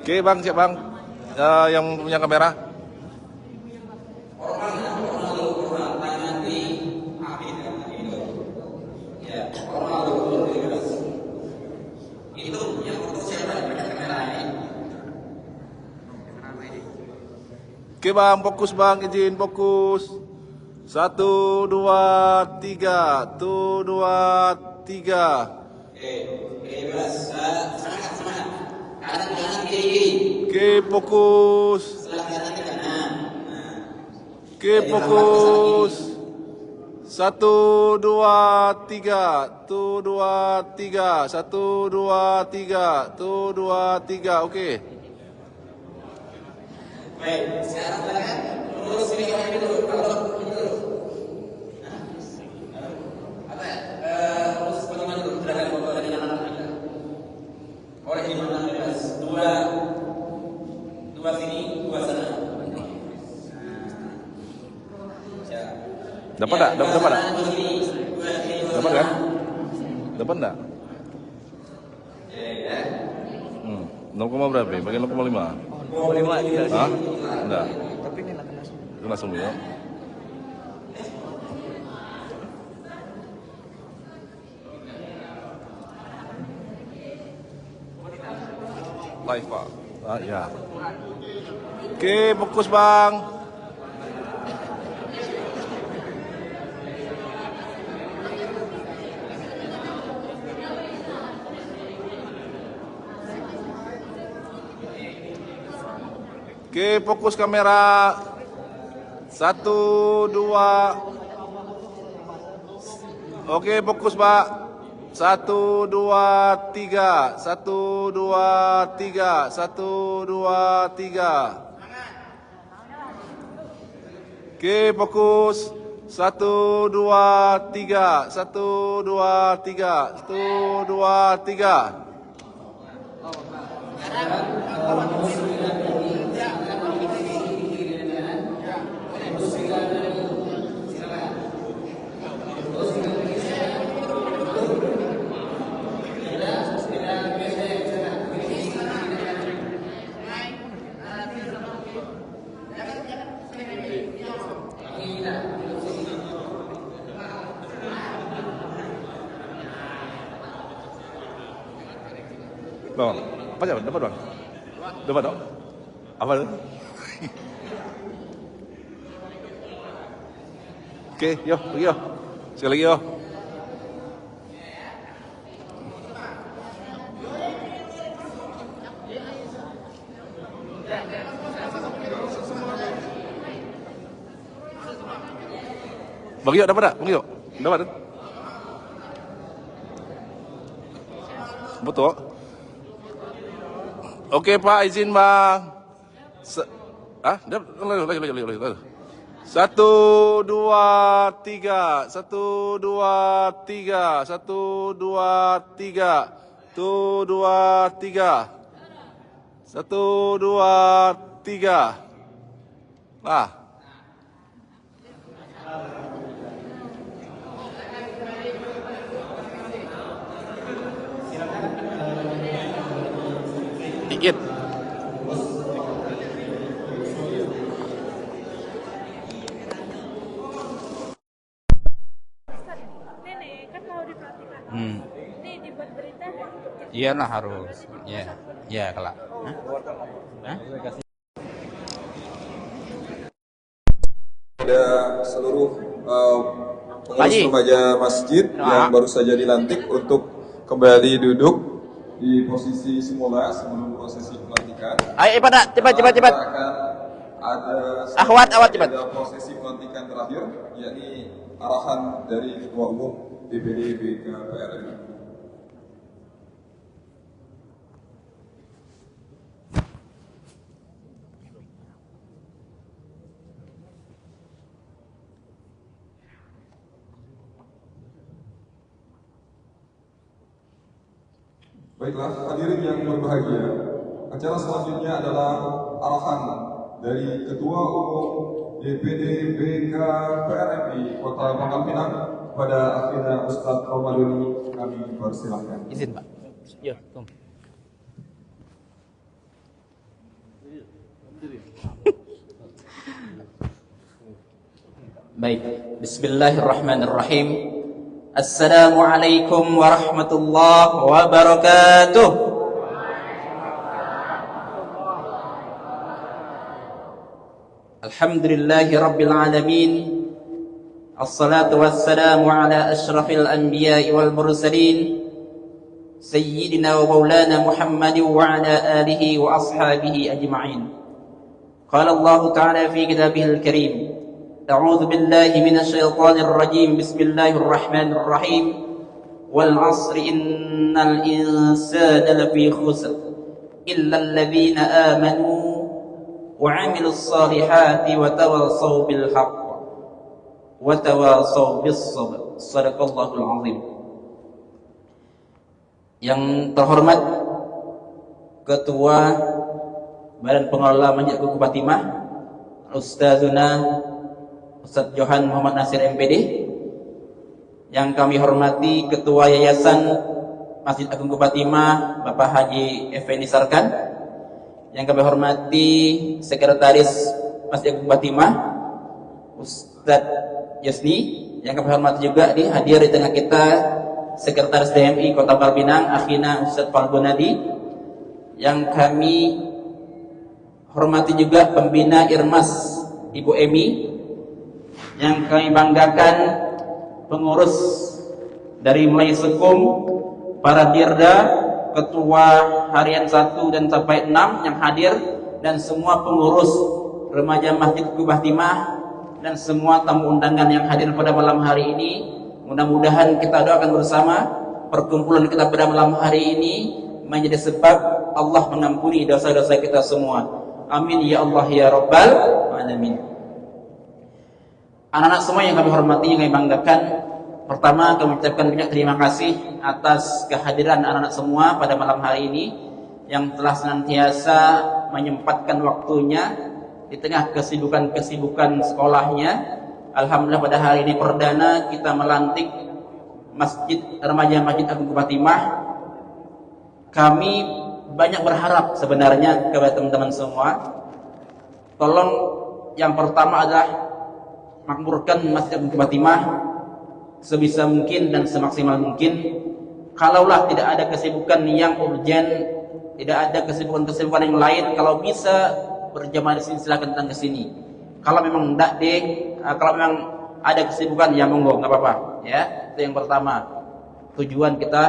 Oke bang, siap bang. Yang punya kamera. Oke bang, fokus bang, izin fokus. 1, 2, 3. 1, 2, 3. Oke, fokus. Oke, fokus. 1, 2, 3. 1, 2, 3. 1, 2, 3. 1, 2, 3. Oke. Baik, sekarang silakan lurus ini dulu. Apa ya? Lurus bagaimana dulu? Silakan bapak dari anak kita. Oleh di mana bebas? Dua sini, dua sana. Dapat enggak? Dapat enggak? Dapat kan? Dapat enggak? 0, berapa? Bagian 0,5. 0,5. Hah? Enggak. Tapi ini lah kena semua. Kena semua ya. Live pak. Ya. Oke, fokus bang. Oke, fokus kamera. 1, 2. Oke, fokus Pak. 1, 2, 3. 1, 2, 3. 1, 2, 3. Oke, fokus. 1, 2, 3. 1, 2, 3. 1, 2, 3. Bang, apa aja dapat bang? Dapat dong? Apa itu? Oke, yo, pergi yo. Sekali lagi yo. Bang Yo dapat tak? Bang Yo dapat tak? Betul. Oke Pak, izin Bang. Lagi. 1, 2, 3. 1, 2, 3. 1, 2, 3. 1, 2, 3. 1, 2, 3. Nah. Dikit. Nenek kan mau diperhatikan. Ini dibuat berita dan Iyalah harus. Ya, ya kelak. Hah? Ada seluruh pengurus Haji. remaja masjid yang baru saja dilantik untuk kembali duduk di posisi semula sebelum prosesi pelantikan. Ayo cepat. Akan ada Akhwat, cepat. ada prosesi pelantikan terakhir, yakni arahan dari Ketua Umum DPD BKPRI. Baiklah, hadirin yang berbahagia, acara selanjutnya adalah arahan dari Ketua Umum DPD BKPRI Kota Pangkal Pinang pada akhirnya Ustadz Romadhoni, kami persilahkan. Izin Pak. Yo, kom. Baik, bismillahirrahmanirrahim. Assalamualaikum warahmatullahi wabarakatuh. Alhamdulillahi rabbil alamin. Assalatu wassalamu ala ashrafil anbiya'i wal mursalin Sayyidina wa maulana Muhammadin wa ala alihi wa ashabihi ajma'in. Qala Allah ta'ala fi kitabihil karim, أعوذ بالله من الشيطان الرجيم بسم الله الرحمن الرحيم والعصر إن الإنسان لفي خسر إلا الذين آمنوا وعملوا الصالحات وتواصوا بالحق وتواصوا بالصبر صدق الله العظيم. Yang terhormat Ketua Badan Pengelola Masjid Agung Fatimah Ustazuna Ustadz Johan Muhammad Nasir MPD, yang kami hormati Ketua Yayasan Masjid Agung Fatimah Bapak Haji Effendi Sarkan, yang kami hormati Sekretaris Masjid Agung Fatimah Ustadz Yusni, yang kami hormati juga hadir di tengah kita Sekretaris DMI Kota Pangkal Pinang Akhina Ustadz Falgunadi, yang kami hormati juga Pembina Irmas Ibu Emi, yang kami banggakan pengurus dari mulai Sekum, para dirda, ketua harian 1 dan sampai 6 yang hadir, dan semua pengurus remaja Masjid Agung Fatimah dan semua tamu undangan yang hadir pada malam hari ini. Mudah-mudahan kita doakan bersama perkumpulan kita pada malam hari ini menjadi sebab Allah mengampuni dosa-dosa kita semua. Amin ya Allah ya Rabbal alamin. Anak-anak semua yang kami hormati, yang kami banggakan, pertama kami ucapkan banyak terima kasih atas kehadiran anak-anak semua pada malam hari ini yang telah senantiasa menyempatkan waktunya di tengah kesibukan-kesibukan sekolahnya. Alhamdulillah pada hari ini perdana kita melantik Masjid Remaja Masjid Agung Fatimah. Kami banyak berharap sebenarnya kepada teman-teman semua. Tolong yang pertama adalah makmurkan Masjid Agung Fatimah sebisa mungkin dan semaksimal mungkin. Kalaulah tidak ada kesibukan yang urgen, tidak ada kesibukan-kesibukan yang lain, kalau bisa berjamaah di sini silakan datang ke sini. Kalau memang kalau memang ada kesibukan ya monggo, nggak apa-apa ya. Itu yang pertama. Tujuan kita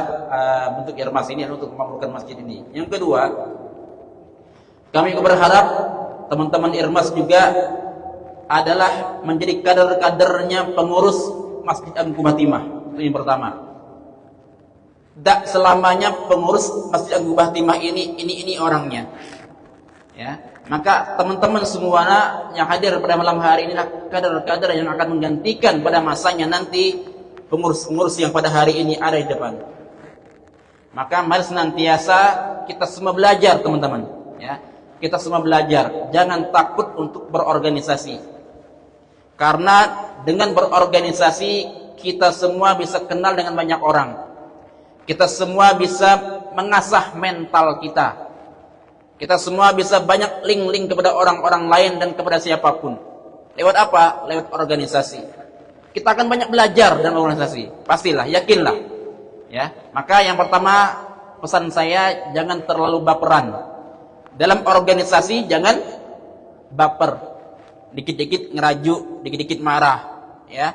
bentuk Irmas ini adalah untuk memakmurkan masjid ini. Yang kedua, kami berharap teman-teman Irmas juga adalah menjadi kader-kadernya pengurus Masjid Agung Fatimah. Itu yang pertama. Tak selamanya pengurus Masjid Agung Fatimah ini orangnya. Ya. Maka teman-teman semua yang hadir pada malam hari ini adalah kader-kader yang akan menggantikan pada masanya nanti pengurus-pengurus yang pada hari ini ada di depan. Maka mari senantiasa kita semua belajar teman-teman. Ya. Kita semua belajar. Jangan takut untuk berorganisasi. Karena dengan berorganisasi kita semua bisa kenal dengan banyak orang. Kita semua bisa mengasah mental kita. Kita semua bisa banyak link-link kepada orang-orang lain dan kepada siapapun. Lewat apa? Lewat organisasi. Kita akan banyak belajar dalam organisasi. Pastilah, yakinlah. Ya. Maka yang pertama pesan saya, jangan terlalu baperan. Dalam organisasi jangan baper. Dikit-dikit ngerajuk, dikit-dikit marah. Ya.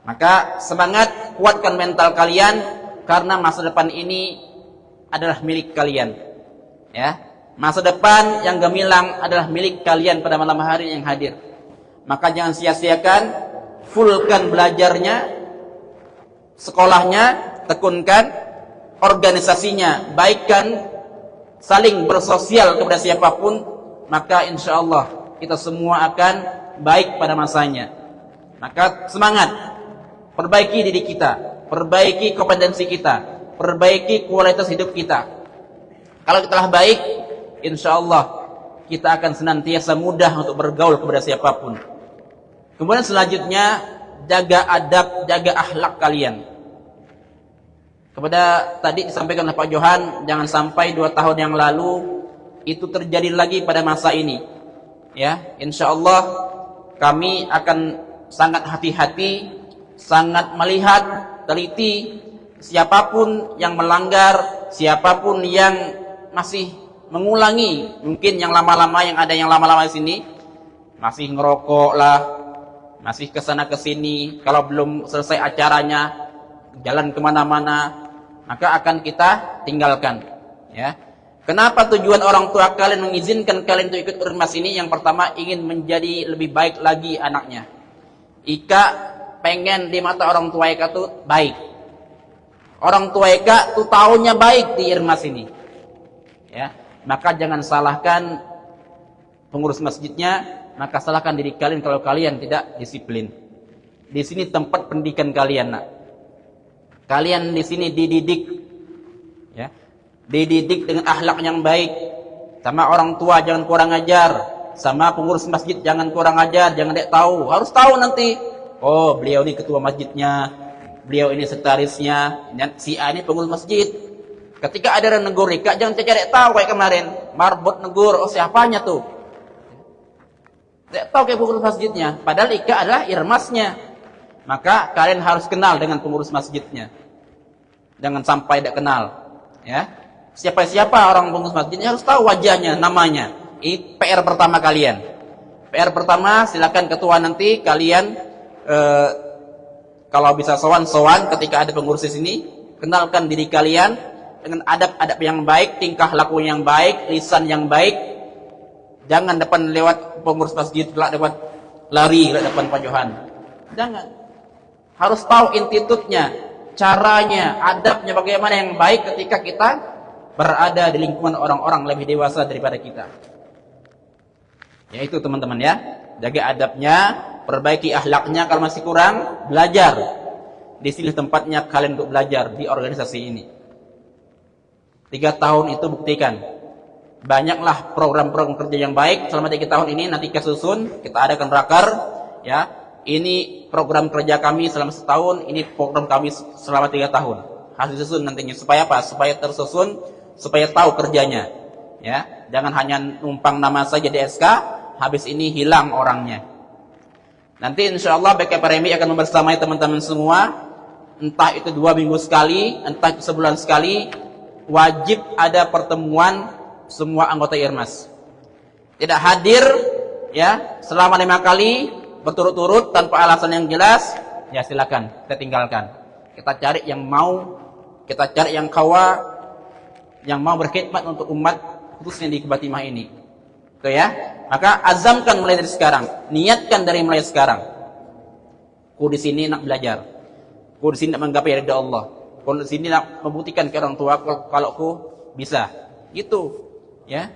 Maka semangat, kuatkan mental kalian karena masa depan ini adalah milik kalian. Ya. Masa depan yang gemilang adalah milik kalian pada malam hari yang hadir. Maka jangan sia-siakan, fullkan belajarnya, sekolahnya, tekunkan, organisasinya, baikkan, saling bersosial kepada siapapun, maka insya Allah kita semua akan baik pada masanya. Maka semangat, perbaiki diri kita, perbaiki kompetensi kita, perbaiki kualitas hidup kita. Kalau kita telah baik, insya Allah kita akan senantiasa mudah untuk bergaul kepada siapapun. Kemudian selanjutnya, jaga adab, jaga akhlak kalian. Kepada tadi disampaikan oleh Pak Johan, jangan sampai 2 tahun yang lalu itu terjadi lagi pada masa ini. Ya, insya Allah kami akan sangat hati-hati, sangat melihat, teliti siapapun yang melanggar, siapapun yang masih mengulangi, mungkin yang lama-lama, yang ada yang lama-lama di sini masih ngerokok lah, masih kesana kesini, kalau belum selesai acaranya jalan kemana-mana, maka akan kita tinggalkan. Ya, kenapa tujuan orang tua kalian mengizinkan kalian untuk ikut Irmas ini? Yang pertama, ingin menjadi lebih baik lagi anaknya. Ika pengen di mata orang tua Ika tuh baik. Orang tua Ika tuh taunya baik di Irmas ini. Ya. Maka jangan salahkan pengurus masjidnya, maka salahkan diri kalian kalau kalian tidak disiplin. Di sini tempat pendidikan kalian, nak. Kalian di sini dididik, ya, dididik dengan akhlak yang baik. Sama orang tua jangan kurang ajar, sama pengurus masjid jangan kurang ajar, jangan tidak tahu. Harus tahu nanti. Oh, beliau ini ketua masjidnya, beliau ini sekretarisnya, si A ini pengurus masjid. Ketika ada yang negur Ika, jangan cari tahu kayak kemarin. Marbot negur, oh siapanya tuh? Tidak tahu kayak pengurus masjidnya. Padahal Ika adalah irmasnya. Maka kalian harus kenal dengan pengurus masjidnya. Jangan sampai tidak kenal. Ya, siapa-siapa orang pengurus masjidnya harus tahu wajahnya, namanya. Ini PR pertama kalian. PR pertama, silakan ketua nanti kalian kalau bisa sowan-sowan ketika ada pengurus di sini, kenalkan diri kalian dengan adab-adab yang baik, tingkah laku yang baik, lisan yang baik. Jangan depan lewat pengurus masjid, lewat lari lewat depan Pak Johan. Jangan. harus tahu institutnya, caranya, adabnya bagaimana yang baik ketika kita berada di lingkungan orang-orang lebih dewasa daripada kita. Ya itu teman-teman ya, jaga adabnya, perbaiki akhlaknya. Kalau masih kurang, belajar. Di sini tempatnya kalian untuk belajar di organisasi ini. 3 tahun itu buktikan. Banyaklah program-program kerja yang baik selama 3 tahun ini. Nanti kita susun, kita adakan raker. Ya, ini program kerja kami selama setahun, ini program kami selama 3 tahun. Hasil susun nantinya supaya apa? Supaya tersusun, supaya tahu kerjanya. Ya, jangan hanya numpang nama saja di SK, habis ini hilang orangnya. Nanti insya Allah BKPRMI akan membersamai teman-teman semua, entah itu 2 minggu sekali, entah itu sebulan sekali, wajib ada pertemuan semua anggota IRMAS. Tidak hadir ya selama 5 kali berturut-turut tanpa alasan yang jelas, ya silakan kita tinggalkan. Kita cari yang mau, kita cari yang kawa, yang mau berkhidmat untuk umat, khususnya di Kubatimah ini. Itu ya. Maka azamkan mulai dari sekarang, niatkan dari mulai sekarang. Ku di sini nak belajar. Ku di sini nak menggapai ridha Allah. Ku di sini nak membuktikan ke orang tua kalau ku bisa. Gitu. Ya.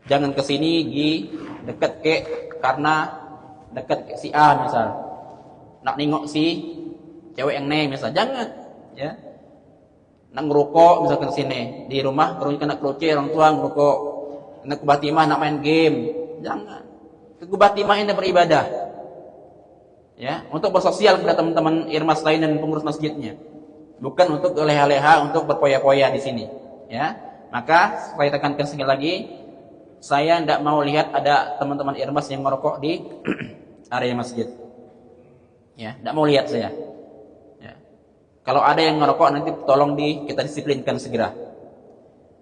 Jangan ke sini dekat ke karena dekat ke si A misal. Nak nengok si cewek yang ne misal. Jangan, ya. Nak ngerokok misalkan ke sini di rumah kena keruci orang tua ngerokok. Nak Kubatimah nak main game. Jangan. Ke Kubatimah ini beribadah. Ya, untuk bersosial kepada teman-teman IRMAS lain dan pengurus masjidnya. Bukan untuk leha-leha, untuk berpoya-poya di sini, ya. Maka saya tekankan sekali lagi, saya tidak mau lihat ada teman-teman IRMAS yang merokok di area masjid. Ya, tidak mau lihat saya. Ya. Kalau ada yang merokok nanti tolong kita disiplinkan segera.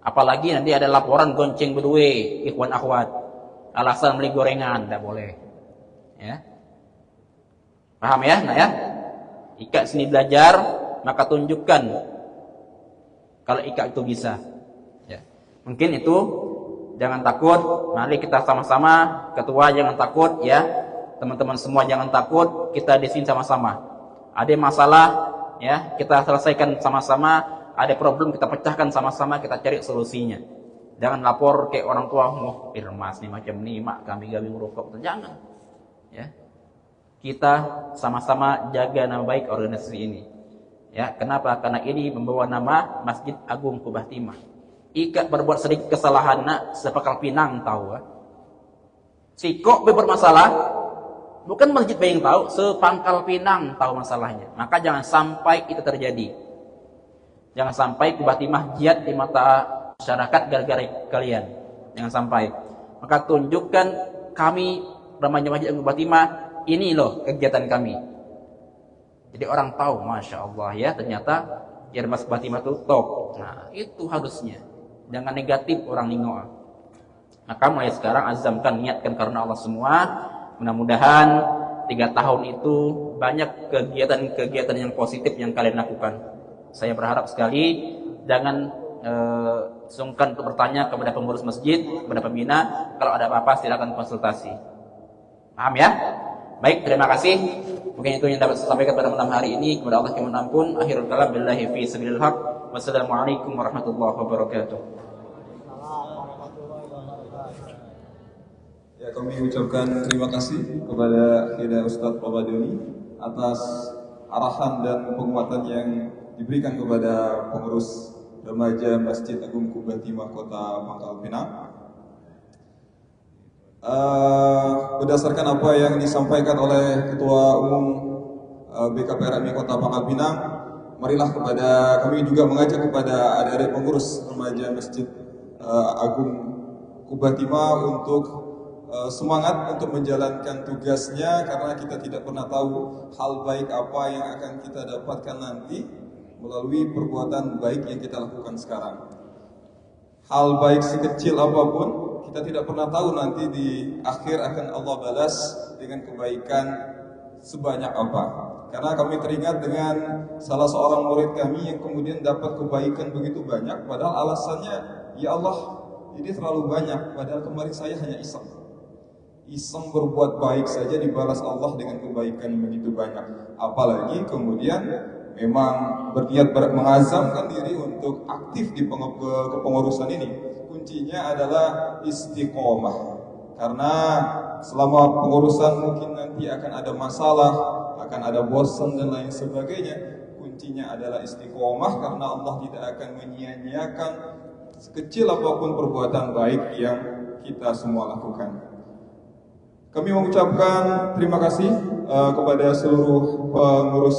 Apalagi nanti ada laporan gonceng berdua, ikhwan akhwat, alasan beli gorengan, tidak boleh. Ya. Paham ya? Nah ya. Ika sini belajar, maka tunjukkan kalau Ika itu bisa. Ya. Mungkin itu jangan takut, mari kita sama-sama, ketua jangan takut ya. Teman-teman semua jangan takut, kita di sini sama-sama. Ada masalah ya, kita selesaikan sama-sama. Ada problem kita pecahkan sama-sama, kita cari solusinya. Jangan lapor ke orang tua, "Oh, IRMAS nih macam nih, mak kami gabung rokok." Jangan. Ya. Kita sama-sama jaga nama baik organisasi ini. Ya, kenapa? Karena ini membawa nama Masjid Agung Kubatimah. Ika berbuat sedikit kesalahan nak sepakal Pinang tahu. Sikok berbuat masalah, bukan masjid yang tahu, sepangkal Pinang tahu masalahnya. Maka jangan sampai itu terjadi. Jangan sampai Kubatimah jihad di mata masyarakat gara-gara kalian. Jangan sampai. Maka tunjukkan kami remaja Masjid Agung Kubatimah, ini loh kegiatan kami. Jadi orang tahu, Masya Allah ya, ternyata IRMAS Kubatimah itu top. Nah, itu harusnya. Jangan negatif orang ningok. Maka mulai sekarang azamkan, niatkan karena Allah semua. Mudah-mudahan 3 tahun itu banyak kegiatan-kegiatan yang positif yang kalian lakukan. Saya berharap sekali jangan sungkan untuk bertanya kepada pengurus masjid, kepada pembina. Kalau ada apa-apa silakan konsultasi. Paham ya? Baik, terima kasih. Mungkin itu yang dapat saya sampaikan pada malam hari ini. Kepada Allah yang mengampun. Akhirul kalam billahi fi sabilil haq. Wassalamualaikum warahmatullahi wabarakatuh. Ya, kami ucapkan terima kasih kepada Khida Ustadz Robadoni atas arahan dan penguatan yang diberikan kepada pengurus remaja Masjid Agung Kubatimah Kota Pangkal Pinang. Berdasarkan apa yang disampaikan oleh Ketua Umum BKPRMI Kota Pangkal Pinang, marilah kami juga mengajak kepada adik-adik pengurus remaja Masjid Agung Kubatimah untuk semangat untuk menjalankan tugasnya, karena kita tidak pernah tahu hal baik apa yang akan kita dapatkan nanti melalui perbuatan baik yang kita lakukan sekarang. Hal baik sekecil apapun, kita tidak pernah tahu nanti di akhir akan Allah balas dengan kebaikan sebanyak apa. Karena kami teringat dengan salah seorang murid kami yang kemudian dapat kebaikan begitu banyak, padahal alasannya, "Ya Allah, ini terlalu banyak, padahal kemarin saya hanya iseng." iseng berbuat baik saja dibalas Allah dengan kebaikan yang begitu banyak. Apalagi kemudian memang berniat mengazamkan diri untuk aktif di kepengurusan ini. Kuncinya adalah istiqomah. Karena selama pengurusan mungkin nanti akan ada masalah, akan ada bosan dan lain sebagainya. Kuncinya adalah istiqomah, karena Allah tidak akan menyia-nyiakan sekecil apapun perbuatan baik yang kita semua lakukan. Kami mengucapkan terima kasih kepada seluruh pengurus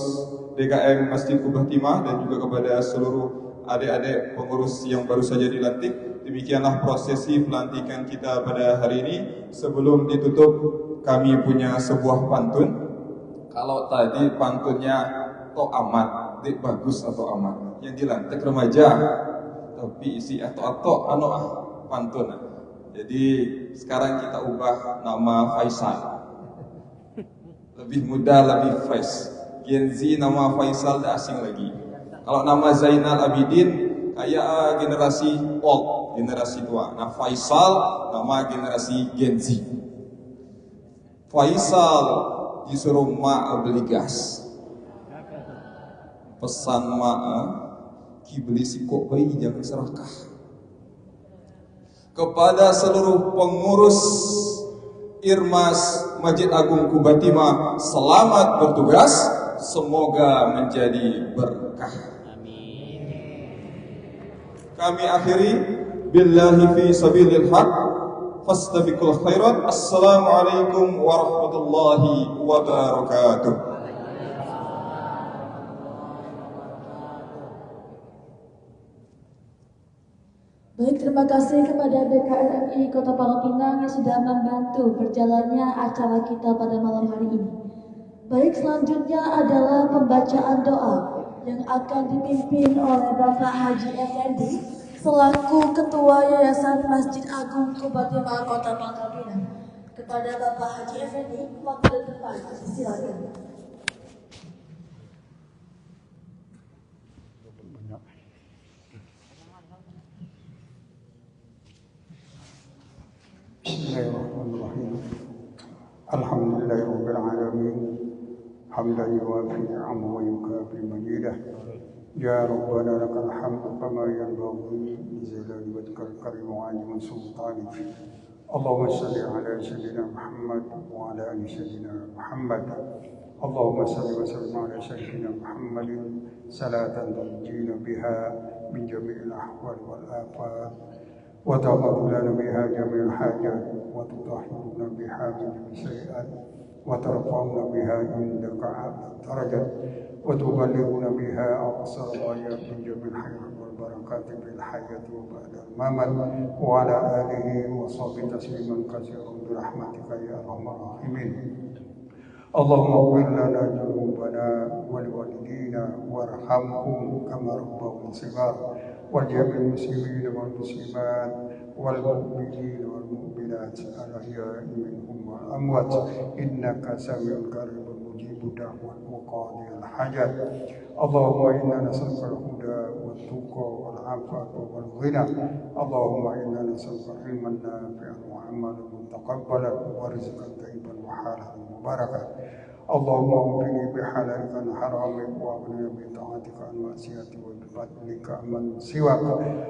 DKM Masjid Kubah Timah dan juga kepada seluruh adik-adik pengurus yang baru saja dilantik. Demikianlah prosesi pelantikan kita pada hari ini. Sebelum ditutup, kami punya sebuah pantun. Kalau tadi pantunnya tok amat, dik bagus atau amat. Yang dilantik remaja, tapi isi atau pantun. Jadi sekarang kita ubah nama Faisal. Lebih muda, lebih fresh. Gen Z nama Faisal dah asing lagi. Kalau nama Zainal Abidin kayak generasi old, generasi tua. Nah Faisal nama generasi Gen Z. Faisal disuruh mak beli gas. Pesan mak, ki beli sikok bayi jangan serakah. Kepada seluruh pengurus Irmas Masjid Agung Kubah Timah, selamat bertugas, semoga menjadi berkah. Amin. Kami akhiri billahi fi sabilil haq fastabiqul khairat. Assalamualaikum warahmatullahi wabarakatuh. Baik, terima kasih kepada BKRMI Kota Pangkal Pinang yang sudah membantu berjalannya acara kita pada malam hari ini. Baik, selanjutnya adalah pembacaan doa yang akan dipimpin oleh Bapak Haji Effendi selaku Ketua Yayasan Masjid Agung Kubah Timah Kota Pangkal Pinang. Kepada Bapak Haji Effendi, waktu depan, silakan. Bismillahirrahmanirrahim. Alhamdulillahirabbil alamin. Hamdan yuwafi ni'amahu wa yukafi majidah. Ya Rabbana lakal hamdu kama yanbaghi li jalali wajhikal karim wa 'azimi sultanik. Allahumma shalli ala sayyidina Muhammad wa ala ali sayyidina Muhammad. Allahumma shalli wa sallim ala sayyidina Muhammadin salatan tunjina biha min jami'il ahwal wal afat. وتغفر لنا بها جميع الحاجات وتطهرنا بها من السيئات وترفعنا بها عندك أعلى الدرجات وتبلغنا بها أقصى الغايات من جميع الخيرات والبركات في الحياة وبعد الممات وعلى آله وصحبه تسليما كثيرا برحمتك يا أرحم الراحمين. اللهم اغفر لنا ذنوبنا ولوالدينا وارحمهم كما ربونا صغارا وجميع المسلمين والمسلمات والمؤمنين والمؤمنات الأحياء منهم والأموات إنك سميع قريب مجيب الدعوات وقاضي الحاجات. اللهم إنا نسألك الهدى والتقى والعفاف والغنى. اللهم إنا نسألك علما نافعا وعملا متقبلا ورزقا طيبا وحالا مباركا. اللهم اغنني بحلالك عن حرامك واغنني بطاعتك عن معصيتك وبفضلك عمن سواك.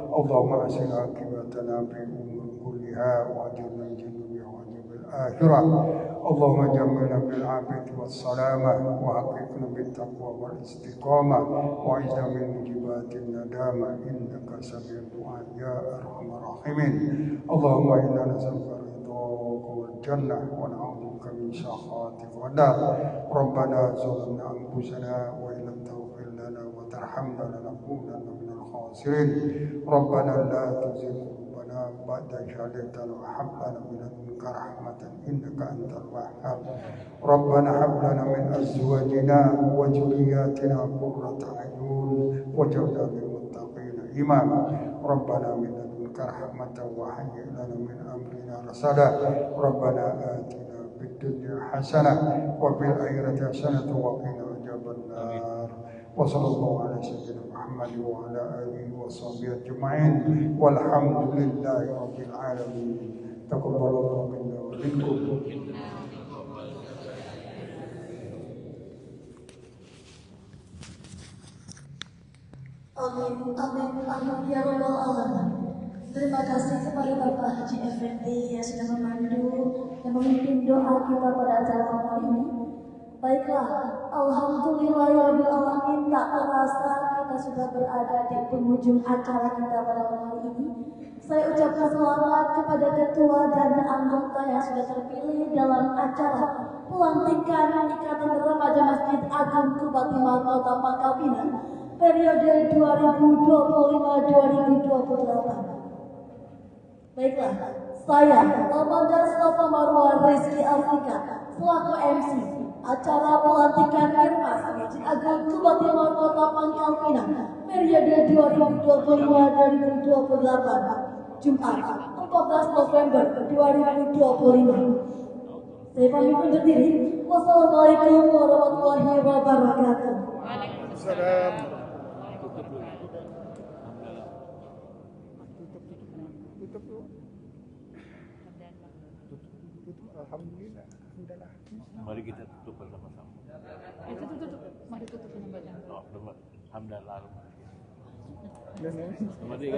اللهم احسن عاقبتنا في الامور كلها واجرنا من الدنيا وعذاب الاخره. اللهم جملنا بالعافيه والسلامه وحققنا بالتقوى والاستقامه واعذنا من موجبات الندامه انك سميع الدعاء يا ارحم الراحمين. اللهم انا نسالك رضاك والجنه ونعوذ بك من سخطك والنار. ربنا ظلمنا انفسنا وان لم تغفر لنا وترحمنا لنكونن من الخاسرين. ربنا لا تزغ قلوبنا بعد إذ هديتنا وهب لنا من لدنك رحمة إنك أنت الوهاب. ربنا هب لنا من أزواجنا وذرياتنا قرة أعين واجعلنا للمتقين إماما. ربنا من لدنك رحمة وهيئ لنا من أمرنا رشدا. ربنا آتنا في الدنيا حسنة وفي الآخرة حسنة وقنا عذاب النار. وصلى الله على سيدنا محمد وعلى آله وصحبه أجمعين والحمد لله رب العالمين. Taqabbalallahu minna wa minkum. Amin, amin, amin, ya Rabbal Alamin. Terima kasih kepada Bapak Haji Effendi yang sudah memandu dan memimpin doa kita pada acara malam ini. Baiklah, Alhamdulillah ya Rabbil Alamin, tak terasa kita sudah berada di penghujung acara kita pada malam ini. Saya ucapkan selamat kepada ketua dan anggota yang sudah terpilih dalam acara pelantikan Ikatan Remaja Masjid Agung Kuba Timah Kota Pangkal Pinang periode 2025-2028. Baiklah, saya Amanda Mustafa Marwan Rizky Afrika selaku MC acara pelantikan Irmas Masjid Agung Kuba Timah Kota Pangkal Pinang periode 2025-2028 Jumat 14 November 2025. Saya pamit undur diri. Wassalamualaikum warahmatullahi wabarakatuh. Waalaikumsalam. Tutup. Alhamdulillah. Mari kita tutup bersama-sama. Tutup. Mari tutup dengan bacaan. Alhamdulillah. Dan Mari